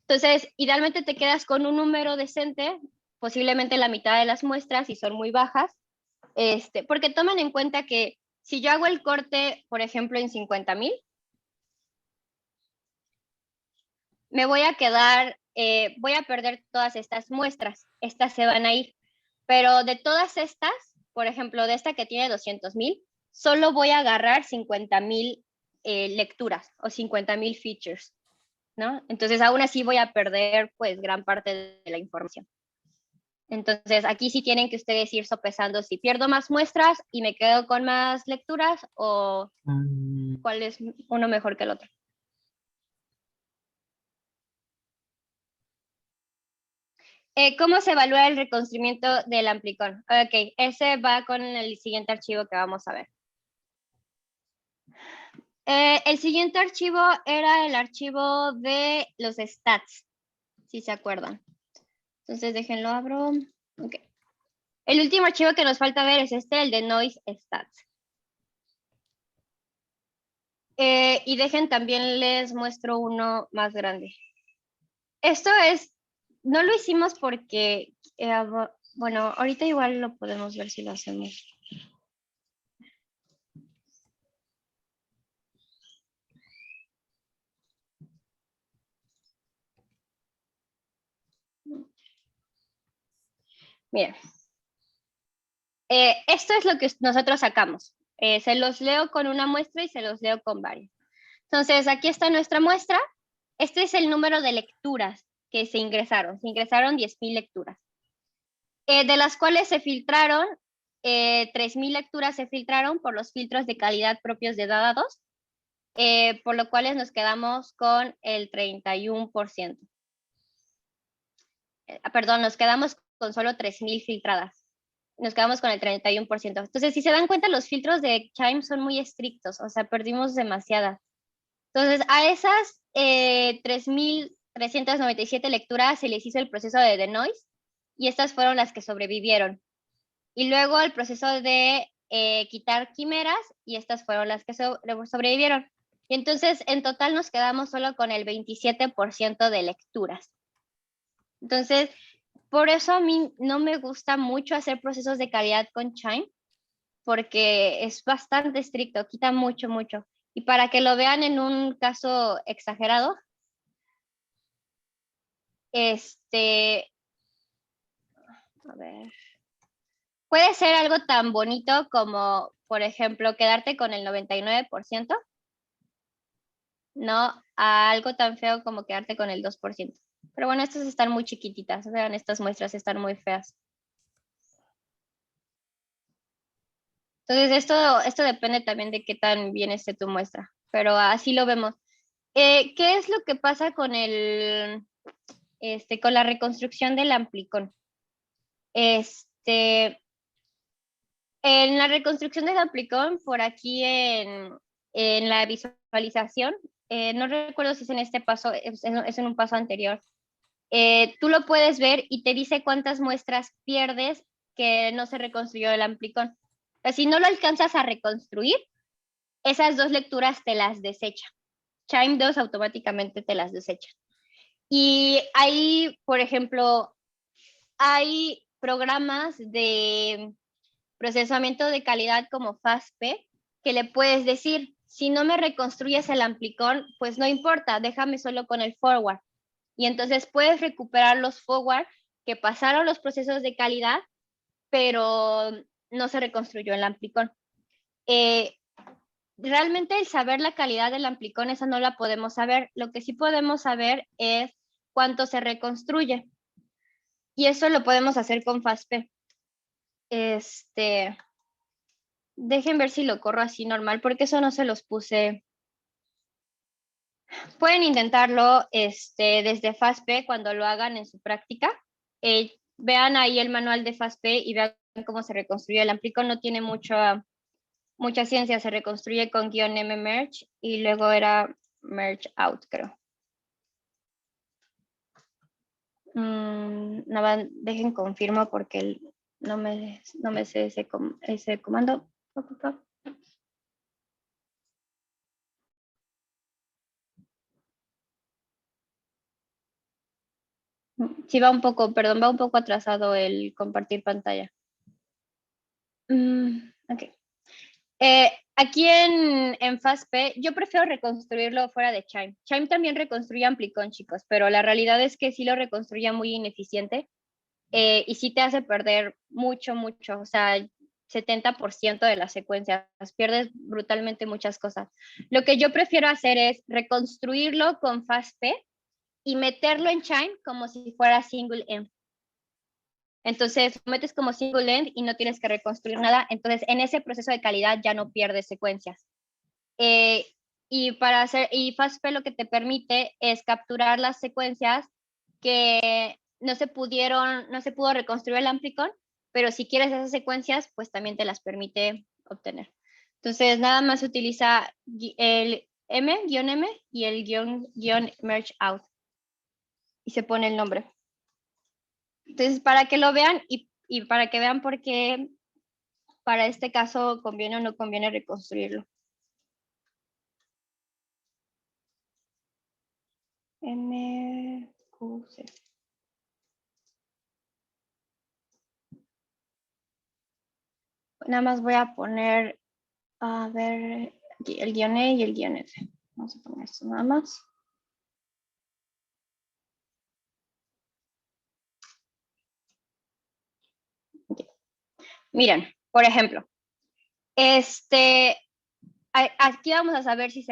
Entonces, idealmente te quedas con un número decente, posiblemente la mitad de las muestras si son muy bajas, porque tomen en cuenta que si yo hago el corte, por ejemplo, en 50,000, me voy a quedar, voy a perder todas estas muestras. Estas se van a ir. Pero de todas estas, por ejemplo, de esta que tiene 200,000, solo voy a agarrar 50,000 lecturas o 50,000 features, ¿no? Entonces, aún así voy a perder, pues, gran parte de la información. Entonces, aquí sí tienen que ustedes ir sopesando si pierdo más muestras y me quedo con más lecturas o cuál es uno mejor que el otro. ¿Cómo se evalúa el reconstruimiento del amplicón? Ok, ese va con el siguiente archivo que vamos a ver. El siguiente archivo era el archivo de los stats, si se acuerdan. Entonces, déjenlo abro. Ok. El último archivo que nos falta ver es el de noise stats. Y dejen también les muestro uno más grande. Esto no lo hicimos porque, bueno, ahorita igual lo podemos ver si lo hacemos. Miren. Esto es lo que nosotros sacamos. Se los leo con una muestra y se los leo con varias. Entonces, aquí está nuestra muestra. Este es el número de lecturas que se ingresaron. Se ingresaron 10,000 lecturas. De las cuales se filtraron, 3,000 lecturas se filtraron por los filtros de calidad propios de Dada2, por lo cual nos quedamos con el 31%. Perdón, nos quedamos con solo 3,000 filtradas. Nos quedamos con el 31%. Entonces, si se dan cuenta, los filtros de Chime son muy estrictos, o sea, perdimos demasiadas. Entonces, a esas 3,397 lecturas se les hizo el proceso de denoise y estas fueron las que sobrevivieron. Y luego el proceso de quitar quimeras y estas fueron las que sobrevivieron. Y entonces, en total nos quedamos solo con el 27% de lecturas. Entonces, por eso a mí no me gusta mucho hacer procesos de calidad con Chime, porque es bastante estricto, quita mucho. Y para que lo vean en un caso exagerado, a ver, puede ser algo tan bonito como, por ejemplo, quedarte con el 99%, no a algo tan feo como quedarte con el 2%. Pero bueno, estas están muy chiquititas, vean, estas muestras están muy feas. Entonces, esto depende también de qué tan bien esté tu muestra, pero así lo vemos. ¿Qué es lo que pasa con con la reconstrucción del amplicón? En la reconstrucción del amplicón, por aquí en la visualización, no recuerdo si es en este paso, es en un paso anterior. Tú lo puedes ver y te dice cuántas muestras pierdes que no se reconstruyó el amplicón. O sea, si no lo alcanzas a reconstruir, esas 2 lecturas te las desecha. Chime 2 automáticamente te las desecha. Y ahí, por ejemplo, hay programas de procesamiento de calidad como FastP que le puedes decir, si no me reconstruyes el amplicón, pues no importa, déjame solo con el forward. Y entonces puedes recuperar los forward que pasaron los procesos de calidad, pero no se reconstruyó el amplicón. Realmente el saber la calidad del amplicón, esa no la podemos saber. Lo que sí podemos saber es cuánto se reconstruye. Y eso lo podemos hacer con FastP. Dejen ver si lo corro así normal, porque eso no se los puse. Pueden intentarlo desde FastP cuando lo hagan en su práctica. Vean ahí el manual de FastP y vean cómo se reconstruye el amplicón. No tiene mucha ciencia, se reconstruye con -m merge y luego era merge out, creo. Nada, dejen confirmo porque no me sé ese comando. Sí, va un poco atrasado el compartir pantalla. Ok. Aquí en FastP, yo prefiero reconstruirlo fuera de Chime. Chime también reconstruye amplicón, chicos, pero la realidad es que sí lo reconstruye muy ineficiente y sí te hace perder mucho, o sea, 70% de las secuencias, pierdes brutalmente muchas cosas. Lo que yo prefiero hacer es reconstruirlo con FastP y meterlo en Chime como si fuera single end. Entonces, lo metes como single end y no tienes que reconstruir nada. Entonces, en ese proceso de calidad ya no pierdes secuencias. Y FastP lo que te permite es capturar las secuencias que no se pudo reconstruir el amplicón, pero si quieres esas secuencias, pues también te las permite obtener. Entonces, nada más utiliza el M y el guión merge out. Y se pone el nombre. Entonces, para que lo vean y para que vean por qué para este caso conviene o no conviene reconstruirlo. MQC. Nada más voy a poner, a ver, aquí, el guión E y el guión F. Vamos a poner esto nada más. Okay. Miren, por ejemplo, aquí vamos a saber si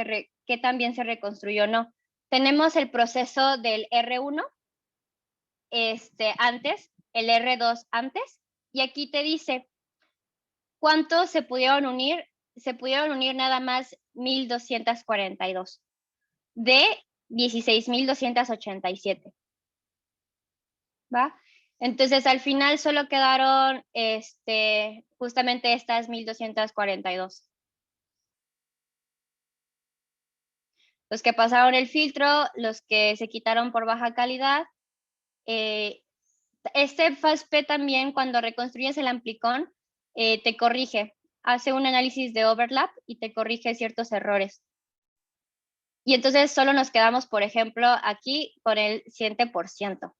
qué tan bien se reconstruyó o no. Tenemos el proceso del R1 antes, el R2 antes, y aquí te dice cuántos se pudieron unir. Se pudieron unir nada más 1,242 de 16,287. ¿Va? Entonces al final solo quedaron justamente estas 1,242. Los que pasaron el filtro, los que se quitaron por baja calidad. FastP también, cuando reconstruyes el amplicón, te corrige, hace un análisis de overlap y te corrige ciertos errores. Y entonces solo nos quedamos, por ejemplo, aquí con el 100%.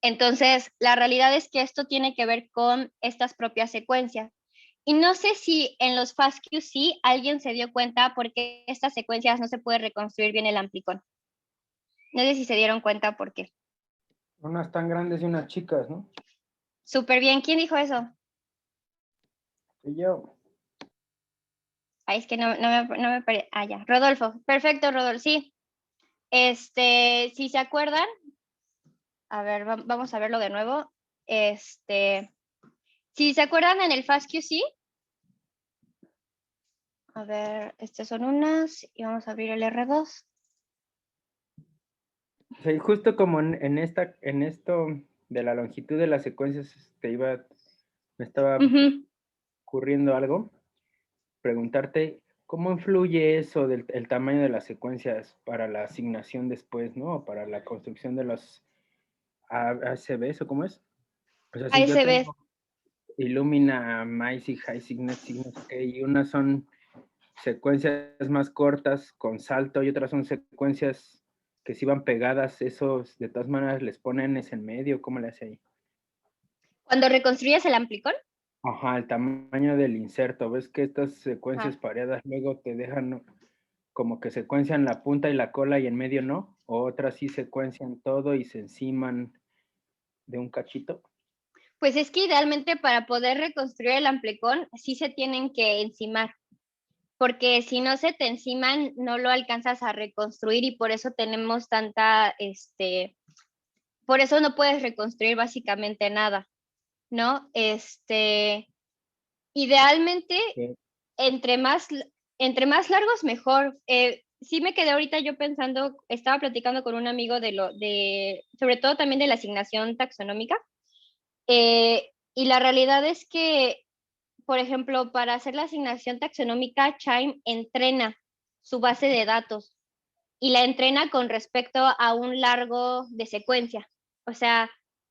Entonces, la realidad es que esto tiene que ver con estas propias secuencias. Y no sé si en los FastQC alguien se dio cuenta porque estas secuencias no se puede reconstruir bien el amplicón. No sé si se dieron cuenta por qué. Unas tan grandes y unas chicas, ¿no? Súper bien. ¿Quién dijo eso? Soy yo. Ay, es que no me parece. Ah, ya. Rodolfo. Perfecto, Rodolfo. Sí. Si se acuerdan, a ver, vamos a verlo de nuevo. Si se acuerdan en el FastQC, a ver, estas son unas y vamos a abrir el R2. O sea, y justo como en esto de la longitud de las secuencias, me estaba ocurriendo algo, preguntarte cómo influye eso del el tamaño de las secuencias para la asignación después, ¿no? Para la construcción de los ACBs, ¿o cómo es? O sea, si yo tengo Illumina, MICE, High Signet, Signet, y unas son secuencias más cortas con salto y otras son secuencias que si van pegadas, esos de todas maneras les ponen ese en medio, ¿cómo le hace ahí? Cuando reconstruyes el amplicón. Ajá, el tamaño del inserto. ¿Ves que estas secuencias pareadas luego te dejan como que secuencian la punta y la cola y en medio no? ¿O otras sí secuencian todo y se enciman de un cachito? Pues es que idealmente para poder reconstruir el amplicón sí se tienen que encimar, porque si no se te enciman no lo alcanzas a reconstruir y por eso tenemos tanta, por eso no puedes reconstruir básicamente nada, ¿no? Idealmente, Sí. entre más largos mejor. Sí me quedé ahorita yo pensando, estaba platicando con un amigo sobre todo también de la asignación taxonómica, y la realidad es que, por ejemplo, para hacer la asignación taxonómica, Chime entrena su base de datos y la entrena con respecto a un largo de secuencia. O sea,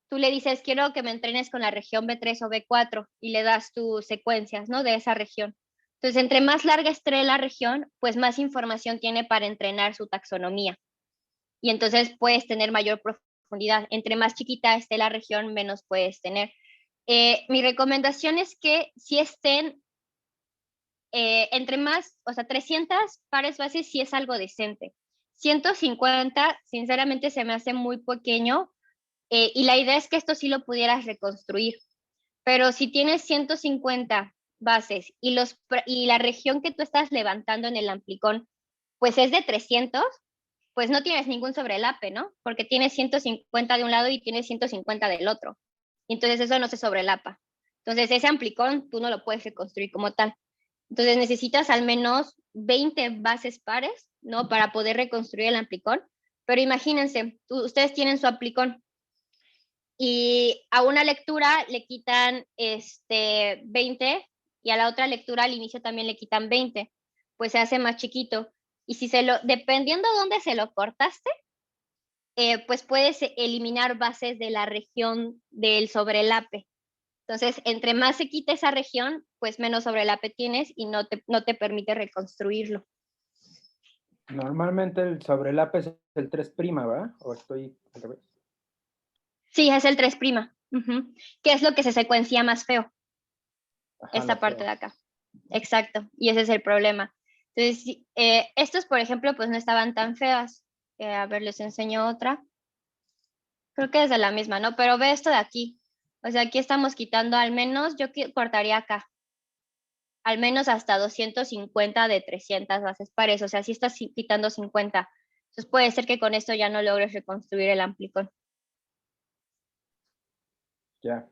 tú le dices, quiero que me entrenes con la región B3 o B4 y le das tus secuencias, ¿no? De esa región. Entonces, entre más larga esté la región, pues más información tiene para entrenar su taxonomía. Y entonces puedes tener mayor profundidad. Entre más chiquita esté la región, menos puedes tener. Mi recomendación es que si estén entre más, o sea, 300 pares bases sí es algo decente. 150, sinceramente, se me hace muy pequeño, y la idea es que esto sí lo pudieras reconstruir. Pero si tienes 150 bases y la región que tú estás levantando en el amplicón, pues es de 300, pues no tienes ningún sobrelape, ¿no? Porque tienes 150 de un lado y tienes 150 del otro. Entonces eso no se sobrelapa. Entonces ese amplicón tú no lo puedes reconstruir como tal. Entonces necesitas al menos 20 bases pares, ¿no? Para poder reconstruir el amplicón. Pero imagínense, ustedes tienen su amplicón y a una lectura le quitan 20 y a la otra lectura al inicio también le quitan 20, pues se hace más chiquito. Y si dependiendo de dónde se lo cortaste, pues puedes eliminar bases de la región del sobrelape. Entonces, entre más se quita esa región, pues menos sobrelape tienes y no te permite reconstruirlo. Normalmente el sobrelape es el 3', ¿verdad? ¿O estoy al revés? Sí, es el 3', que es lo que se secuencia más feo. Ajá, Esta parte de acá. Exacto, y ese es el problema. Entonces, estos, por ejemplo, pues no estaban tan feas. A ver, les enseño otra. Creo que es de la misma, ¿no? Pero ve esto de aquí. O sea, aquí estamos quitando al menos, yo cortaría acá, al menos hasta 250 de 300 bases pares. O sea, si estás quitando 50. Entonces puede ser que con esto ya no logres reconstruir el amplicón. Ya.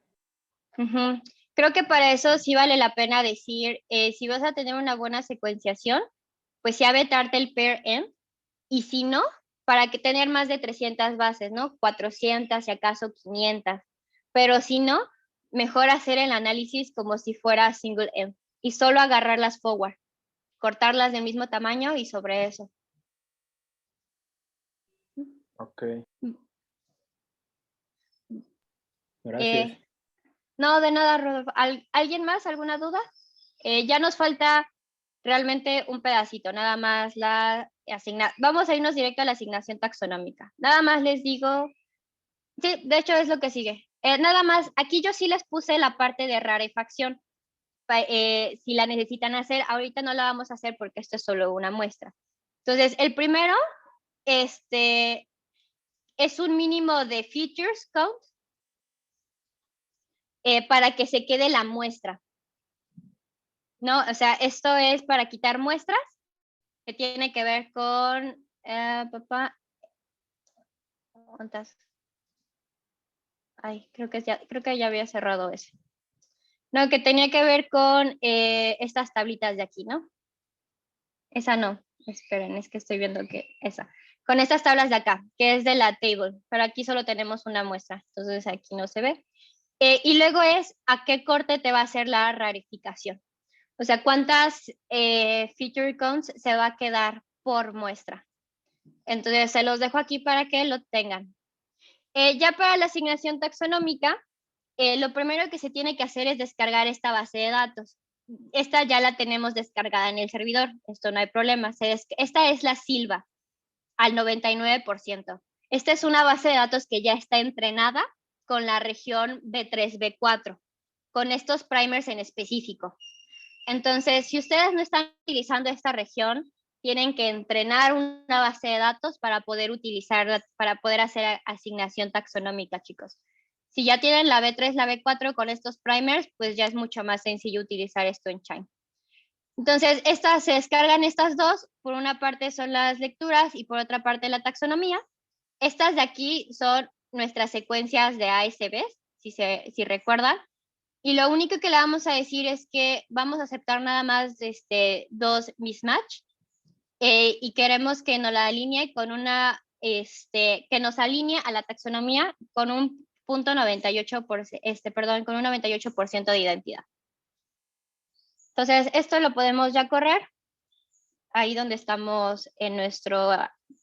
Creo que para eso sí vale la pena decir, si vas a tener una buena secuenciación, pues ya vetarte el pair end, y si no, para que tener más de 300 bases, ¿no? 400, si acaso 500. Pero si no, mejor hacer el análisis como si fuera single end y solo agarrarlas forward, cortarlas del mismo tamaño y sobre eso. Ok. Gracias. No, de nada, Rodolfo. ¿Alguien más? ¿Alguna duda? Ya nos falta realmente un pedacito, nada más vamos a irnos directo a la asignación taxonómica. Nada más les digo, sí, de hecho es lo que sigue. Nada más, aquí yo sí les puse la parte de rarefacción. Si la necesitan hacer, ahorita no la vamos a hacer porque esto es solo una muestra. Entonces, el primero, es un mínimo de features count, para que se quede la muestra. ¿No? O sea, esto es para quitar muestras, que tiene que ver con, ¿cuántas? Ay, creo que ya había cerrado ese. No, que tenía que ver con estas tablitas de aquí, ¿no? Esa no, esperen, es que estoy viendo que esa. Con estas tablas de acá, que es de la table, pero aquí solo tenemos una muestra, entonces aquí no se ve. Y luego es a qué corte te va a hacer la rarificación. O sea, cuántas feature counts se va a quedar por muestra. Entonces, se los dejo aquí para que lo tengan. Ya para la asignación taxonómica, lo primero que se tiene que hacer es descargar esta base de datos. esta ya la tenemos descargada en el servidor, esto no hay problema. Esta es la Silva, al 99%. Esta es una base de datos que ya está entrenada con la región B3, B4, con estos primers en específico. Entonces, si ustedes no están utilizando esta región, tienen que entrenar una base de datos para poder utilizarla, para poder hacer asignación taxonómica, chicos. Si ya tienen la B3, la B4 con estos primers, pues ya es mucho más sencillo utilizar esto en Chime. Entonces, se descargan estas dos. Por una parte son las lecturas y por otra parte la taxonomía. Estas de aquí son nuestras secuencias de ASBs, si recuerdan. Y lo único que le vamos a decir es que vamos a aceptar nada más dos mismatch y queremos que nos la alinee con una, que nos alinee a la taxonomía con un punto 98%, con un 98% de identidad. Entonces, esto lo podemos ya correr ahí donde estamos en nuestro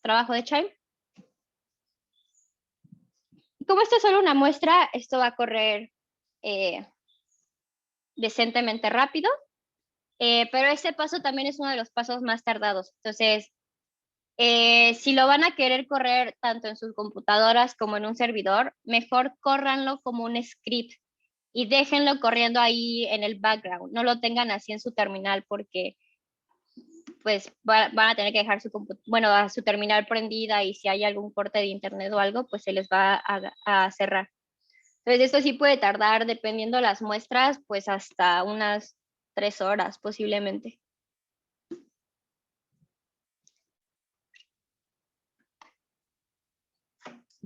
trabajo de Chime. Como esto es solo una muestra, esto va a correr decentemente rápido, pero este paso también es uno de los pasos más tardados. Entonces, si lo van a querer correr tanto en sus computadoras como en un servidor, mejor córranlo como un script y déjenlo corriendo ahí en el background. No lo tengan así en su terminal porque pues van a tener que dejar su terminal prendida y si hay algún corte de internet o algo, pues se les va a cerrar. Entonces esto sí puede tardar, dependiendo de las muestras, pues hasta unas 3 horas posiblemente.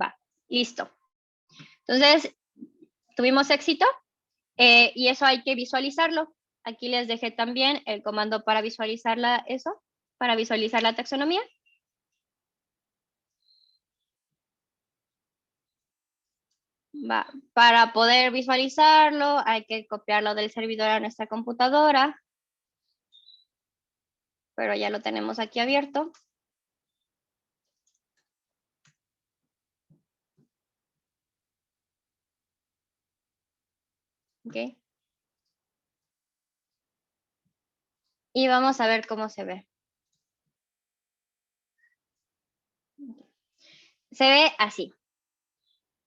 Va, listo. Entonces, tuvimos éxito y eso hay que visualizarlo. Aquí les dejé también el comando para visualizar para visualizar la taxonomía. Va. Para poder visualizarlo hay que copiarlo del servidor a nuestra computadora. Pero ya lo tenemos aquí abierto. Ok. Y vamos a ver cómo se ve. Se ve así.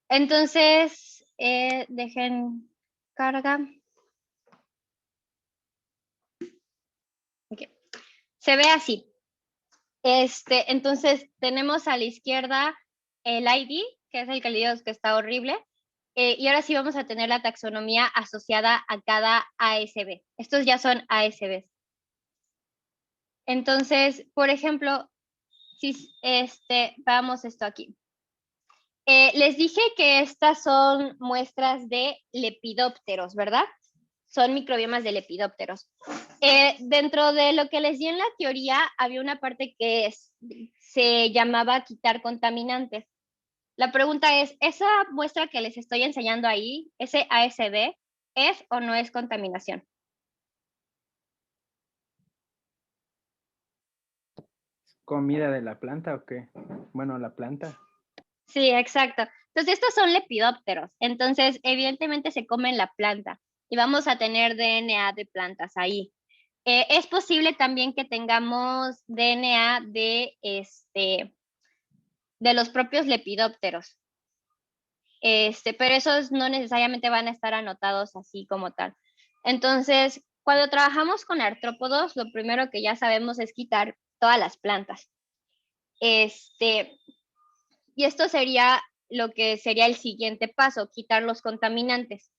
Entonces, dejen carga. Okay. Se ve así. Entonces, tenemos a la izquierda el ID, que es el que le digo que está horrible. Y ahora sí vamos a tener la taxonomía asociada a cada ASB. Estos ya son ASBs. Entonces, por ejemplo, si vamos esto aquí. Les dije que estas son muestras de lepidópteros, ¿verdad? Son microbiomas de lepidópteros. Dentro de lo que les di en la teoría, había una parte que se llamaba quitar contaminantes. La pregunta es, ¿esa muestra que les estoy enseñando ahí, ese ASB, es o no es contaminación? ¿Comida de la planta o qué? Bueno, la planta. Sí, exacto. Entonces, estos son lepidópteros. Entonces, evidentemente se comen la planta y vamos a tener DNA de plantas ahí. Es posible también que tengamos DNA de los propios lepidópteros. Pero esos no necesariamente van a estar anotados así como tal. Entonces, cuando trabajamos con artrópodos, lo primero que ya sabemos es quitar todas las plantas. Y esto sería lo que sería el siguiente paso, quitar los contaminantes.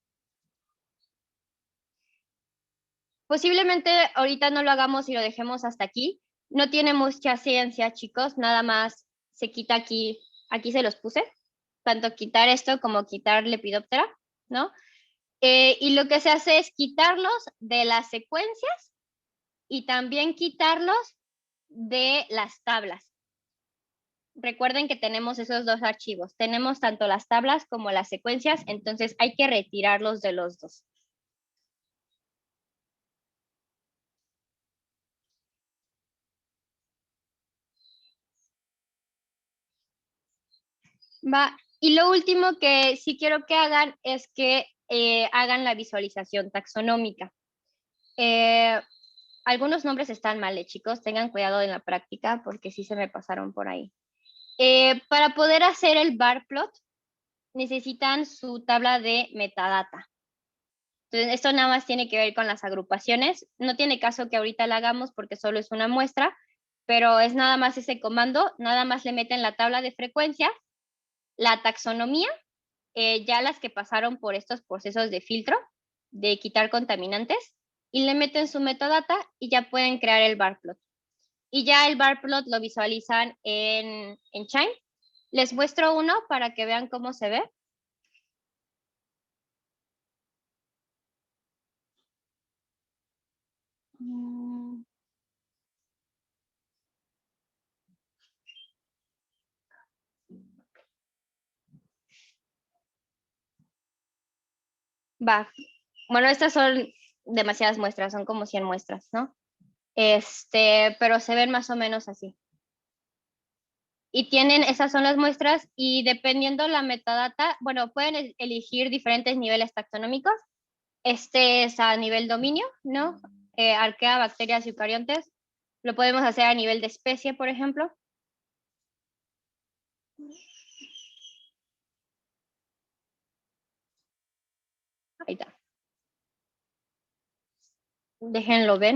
Posiblemente ahorita no lo hagamos y lo dejemos hasta aquí. No tiene mucha ciencia, chicos, nada más se quita aquí se los puse, tanto quitar esto como quitar Lepidoptera, ¿no? Y lo que se hace es quitarlos de las secuencias y también quitarlos de las tablas. Recuerden que tenemos esos dos archivos. Tenemos tanto las tablas como las secuencias, entonces hay que retirarlos de los dos. Va. Y lo último que sí quiero que hagan es que hagan la visualización taxonómica. Algunos nombres están mal, chicos. Tengan cuidado en la práctica porque sí se me pasaron por ahí. Para poder hacer el bar plot, necesitan su tabla de metadata. Entonces, esto nada más tiene que ver con las agrupaciones. No tiene caso que ahorita la hagamos porque solo es una muestra, pero es nada más ese comando. Nada más le meten la tabla de frecuencia, la taxonomía, ya las que pasaron por estos procesos de filtro, de quitar contaminantes, y le meten su metadata y ya pueden crear el bar plot. Y ya el bar plot lo visualizan en Chime. Les muestro uno para que vean cómo se ve. Va. Bueno, estas son demasiadas muestras, son como 100 muestras, ¿no? Pero se ven más o menos así. Y tienen, esas son las muestras y dependiendo la metadata, bueno, pueden elegir diferentes niveles taxonómicos. Este es a nivel dominio, ¿no? Arquea, bacterias, eucariontes. Lo podemos hacer a nivel de especie, por ejemplo. Ahí está. Déjenlo ver.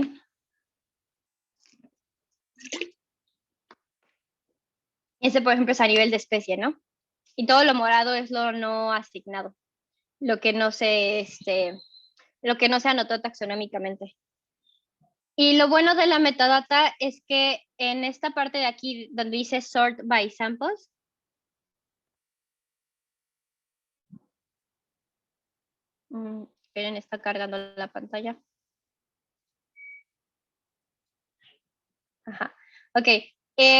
Este, por ejemplo, es a nivel de especie, ¿no? Y todo lo morado es lo no asignado, lo que no se anotó taxonómicamente. Y lo bueno de la metadata es que en esta parte de aquí, donde dice sort by samples, esperen, está cargando la pantalla. Ajá, ok.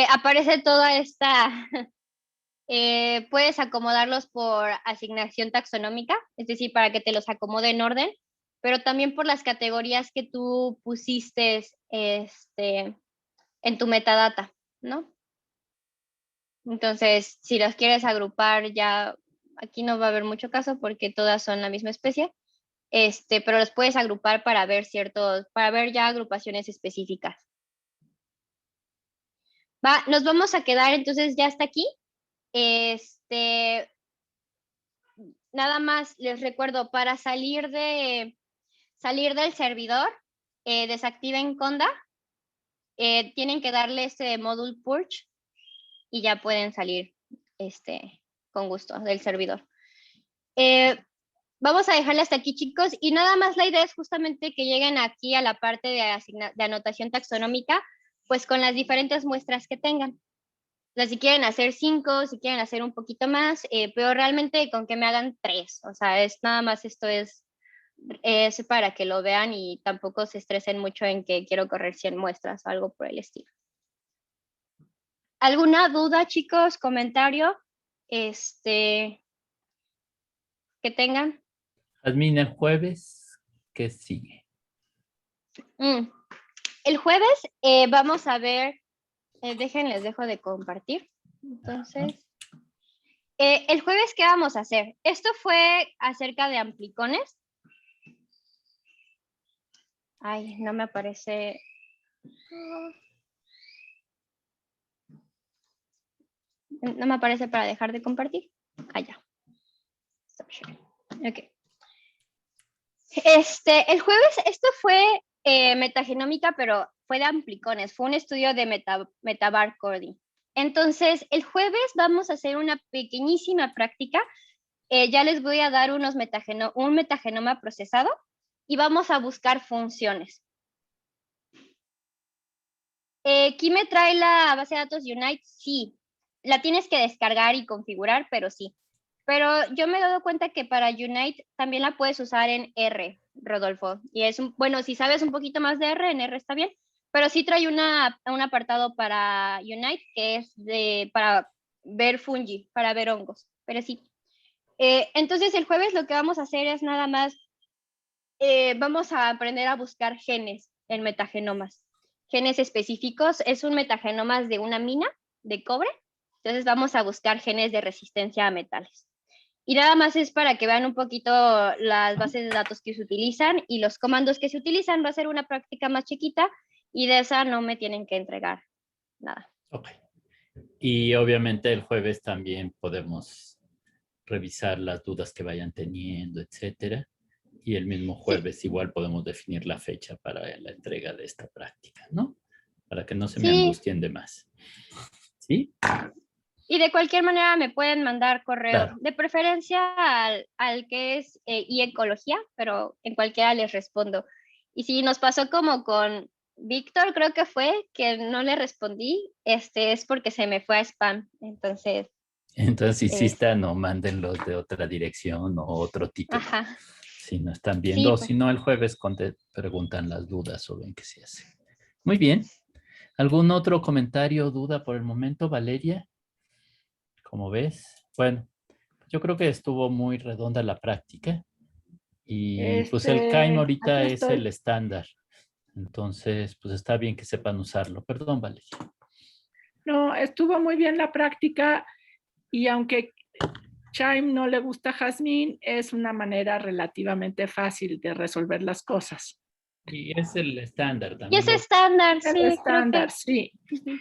Aparece toda esta, puedes acomodarlos por asignación taxonómica, es decir, para que te los acomode en orden, pero también por las categorías que tú pusiste en tu metadata, ¿no? Entonces, si los quieres agrupar ya, aquí no va a haber mucho caso porque todas son la misma especie, pero los puedes agrupar para ver ya agrupaciones específicas. Va, nos vamos a quedar entonces ya hasta aquí. Nada más les recuerdo, para salir del servidor, desactiven Conda, tienen que darle este module purge y ya pueden salir con gusto del servidor. Vamos a dejarle hasta aquí, chicos, y nada más la idea es justamente que lleguen aquí a la parte de anotación taxonómica, pues con las diferentes muestras que tengan. O sea, si quieren hacer 5, si quieren hacer un poquito más, pero realmente con que me hagan 3. O sea, nada más esto es para que lo vean y tampoco se estresen mucho en que quiero correr 100 muestras o algo por el estilo. ¿Alguna duda, chicos? ¿Comentario? Que tengan. Admin, el jueves, ¿qué sigue? El jueves vamos a ver, les dejo de compartir. Entonces, el jueves, ¿qué vamos a hacer? Esto fue acerca de amplicones. Ay, no me aparece. No me aparece para dejar de compartir. Allá. Stop sharing. Ok. El jueves, esto fue metagenómica, pero fue de amplicones. Fue un estudio de metabarcoding. Entonces, el jueves vamos a hacer una pequeñísima práctica. Ya les voy a dar un metagenoma procesado y vamos a buscar funciones. ¿Quién me trae la base de datos Unite? Sí. La tienes que descargar y configurar, pero sí. Pero yo me he dado cuenta que para Unite también la puedes usar en R, Rodolfo. Y bueno, si sabes un poquito más de R, en R está bien. Pero sí trae un apartado para Unite que es para ver fungi, para ver hongos. Pero sí. Entonces el jueves lo que vamos a hacer es nada más, vamos a aprender a buscar genes en metagenomas. Genes específicos, es un metagenomas de una mina de cobre. Entonces vamos a buscar genes de resistencia a metales. Y nada más es para que vean un poquito las bases de datos que se utilizan y los comandos que se utilizan. Va a ser una práctica más chiquita y de esa no me tienen que entregar nada. Ok. Y obviamente el jueves también podemos revisar las dudas que vayan teniendo, etcétera. Y el mismo jueves igual podemos definir la fecha para la entrega de esta práctica, ¿no? Para que no se me angustien de más. ¿Sí? Y de cualquier manera me pueden mandar correo, Claro. de preferencia al que es y ecología, pero en cualquiera les respondo. Y si nos pasó como con Víctor, creo que fue, que no le respondí, es porque se me fue a spam. Entonces, si insistan o mándenlos de otra dirección o otro título. ajá. Si no están viendo, o si no, el jueves preguntan las dudas o ven qué se hace. Muy bien. ¿Algún otro comentario o duda por el momento, Valeria? ¿Cómo ves? Bueno, yo creo que estuvo muy redonda la práctica. Y pues el KIME ahorita aquí es estoy. el estándar. Entonces, pues está bien que sepan usarlo. Perdón, Valeria. No, estuvo muy bien la práctica y aunque Chime no le gusta a Jazmín, es una manera relativamente fácil de resolver las cosas. Y es el estándar Y también. es estándar, sí. El creo estándar, que- sí.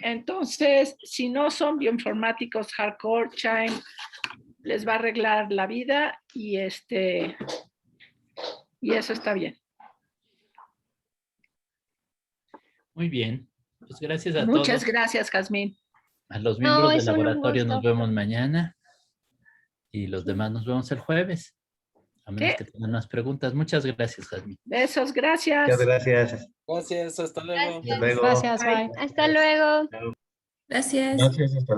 Entonces, si no son bioinformáticos hardcore, Chime les va a arreglar la vida y eso está bien. Muy bien. Pues gracias a Muchas todos. gracias, Jazmín. A los No, miembros del es un laboratorio gusto. nos vemos mañana. Y los demás nos vemos el jueves. A menos Sí. que tengan más preguntas. Muchas gracias, Jazmín. Besos, gracias. Muchas gracias. Gracias, hasta luego. Hasta luego. Gracias, bye. Hasta luego. Gracias. Gracias, hasta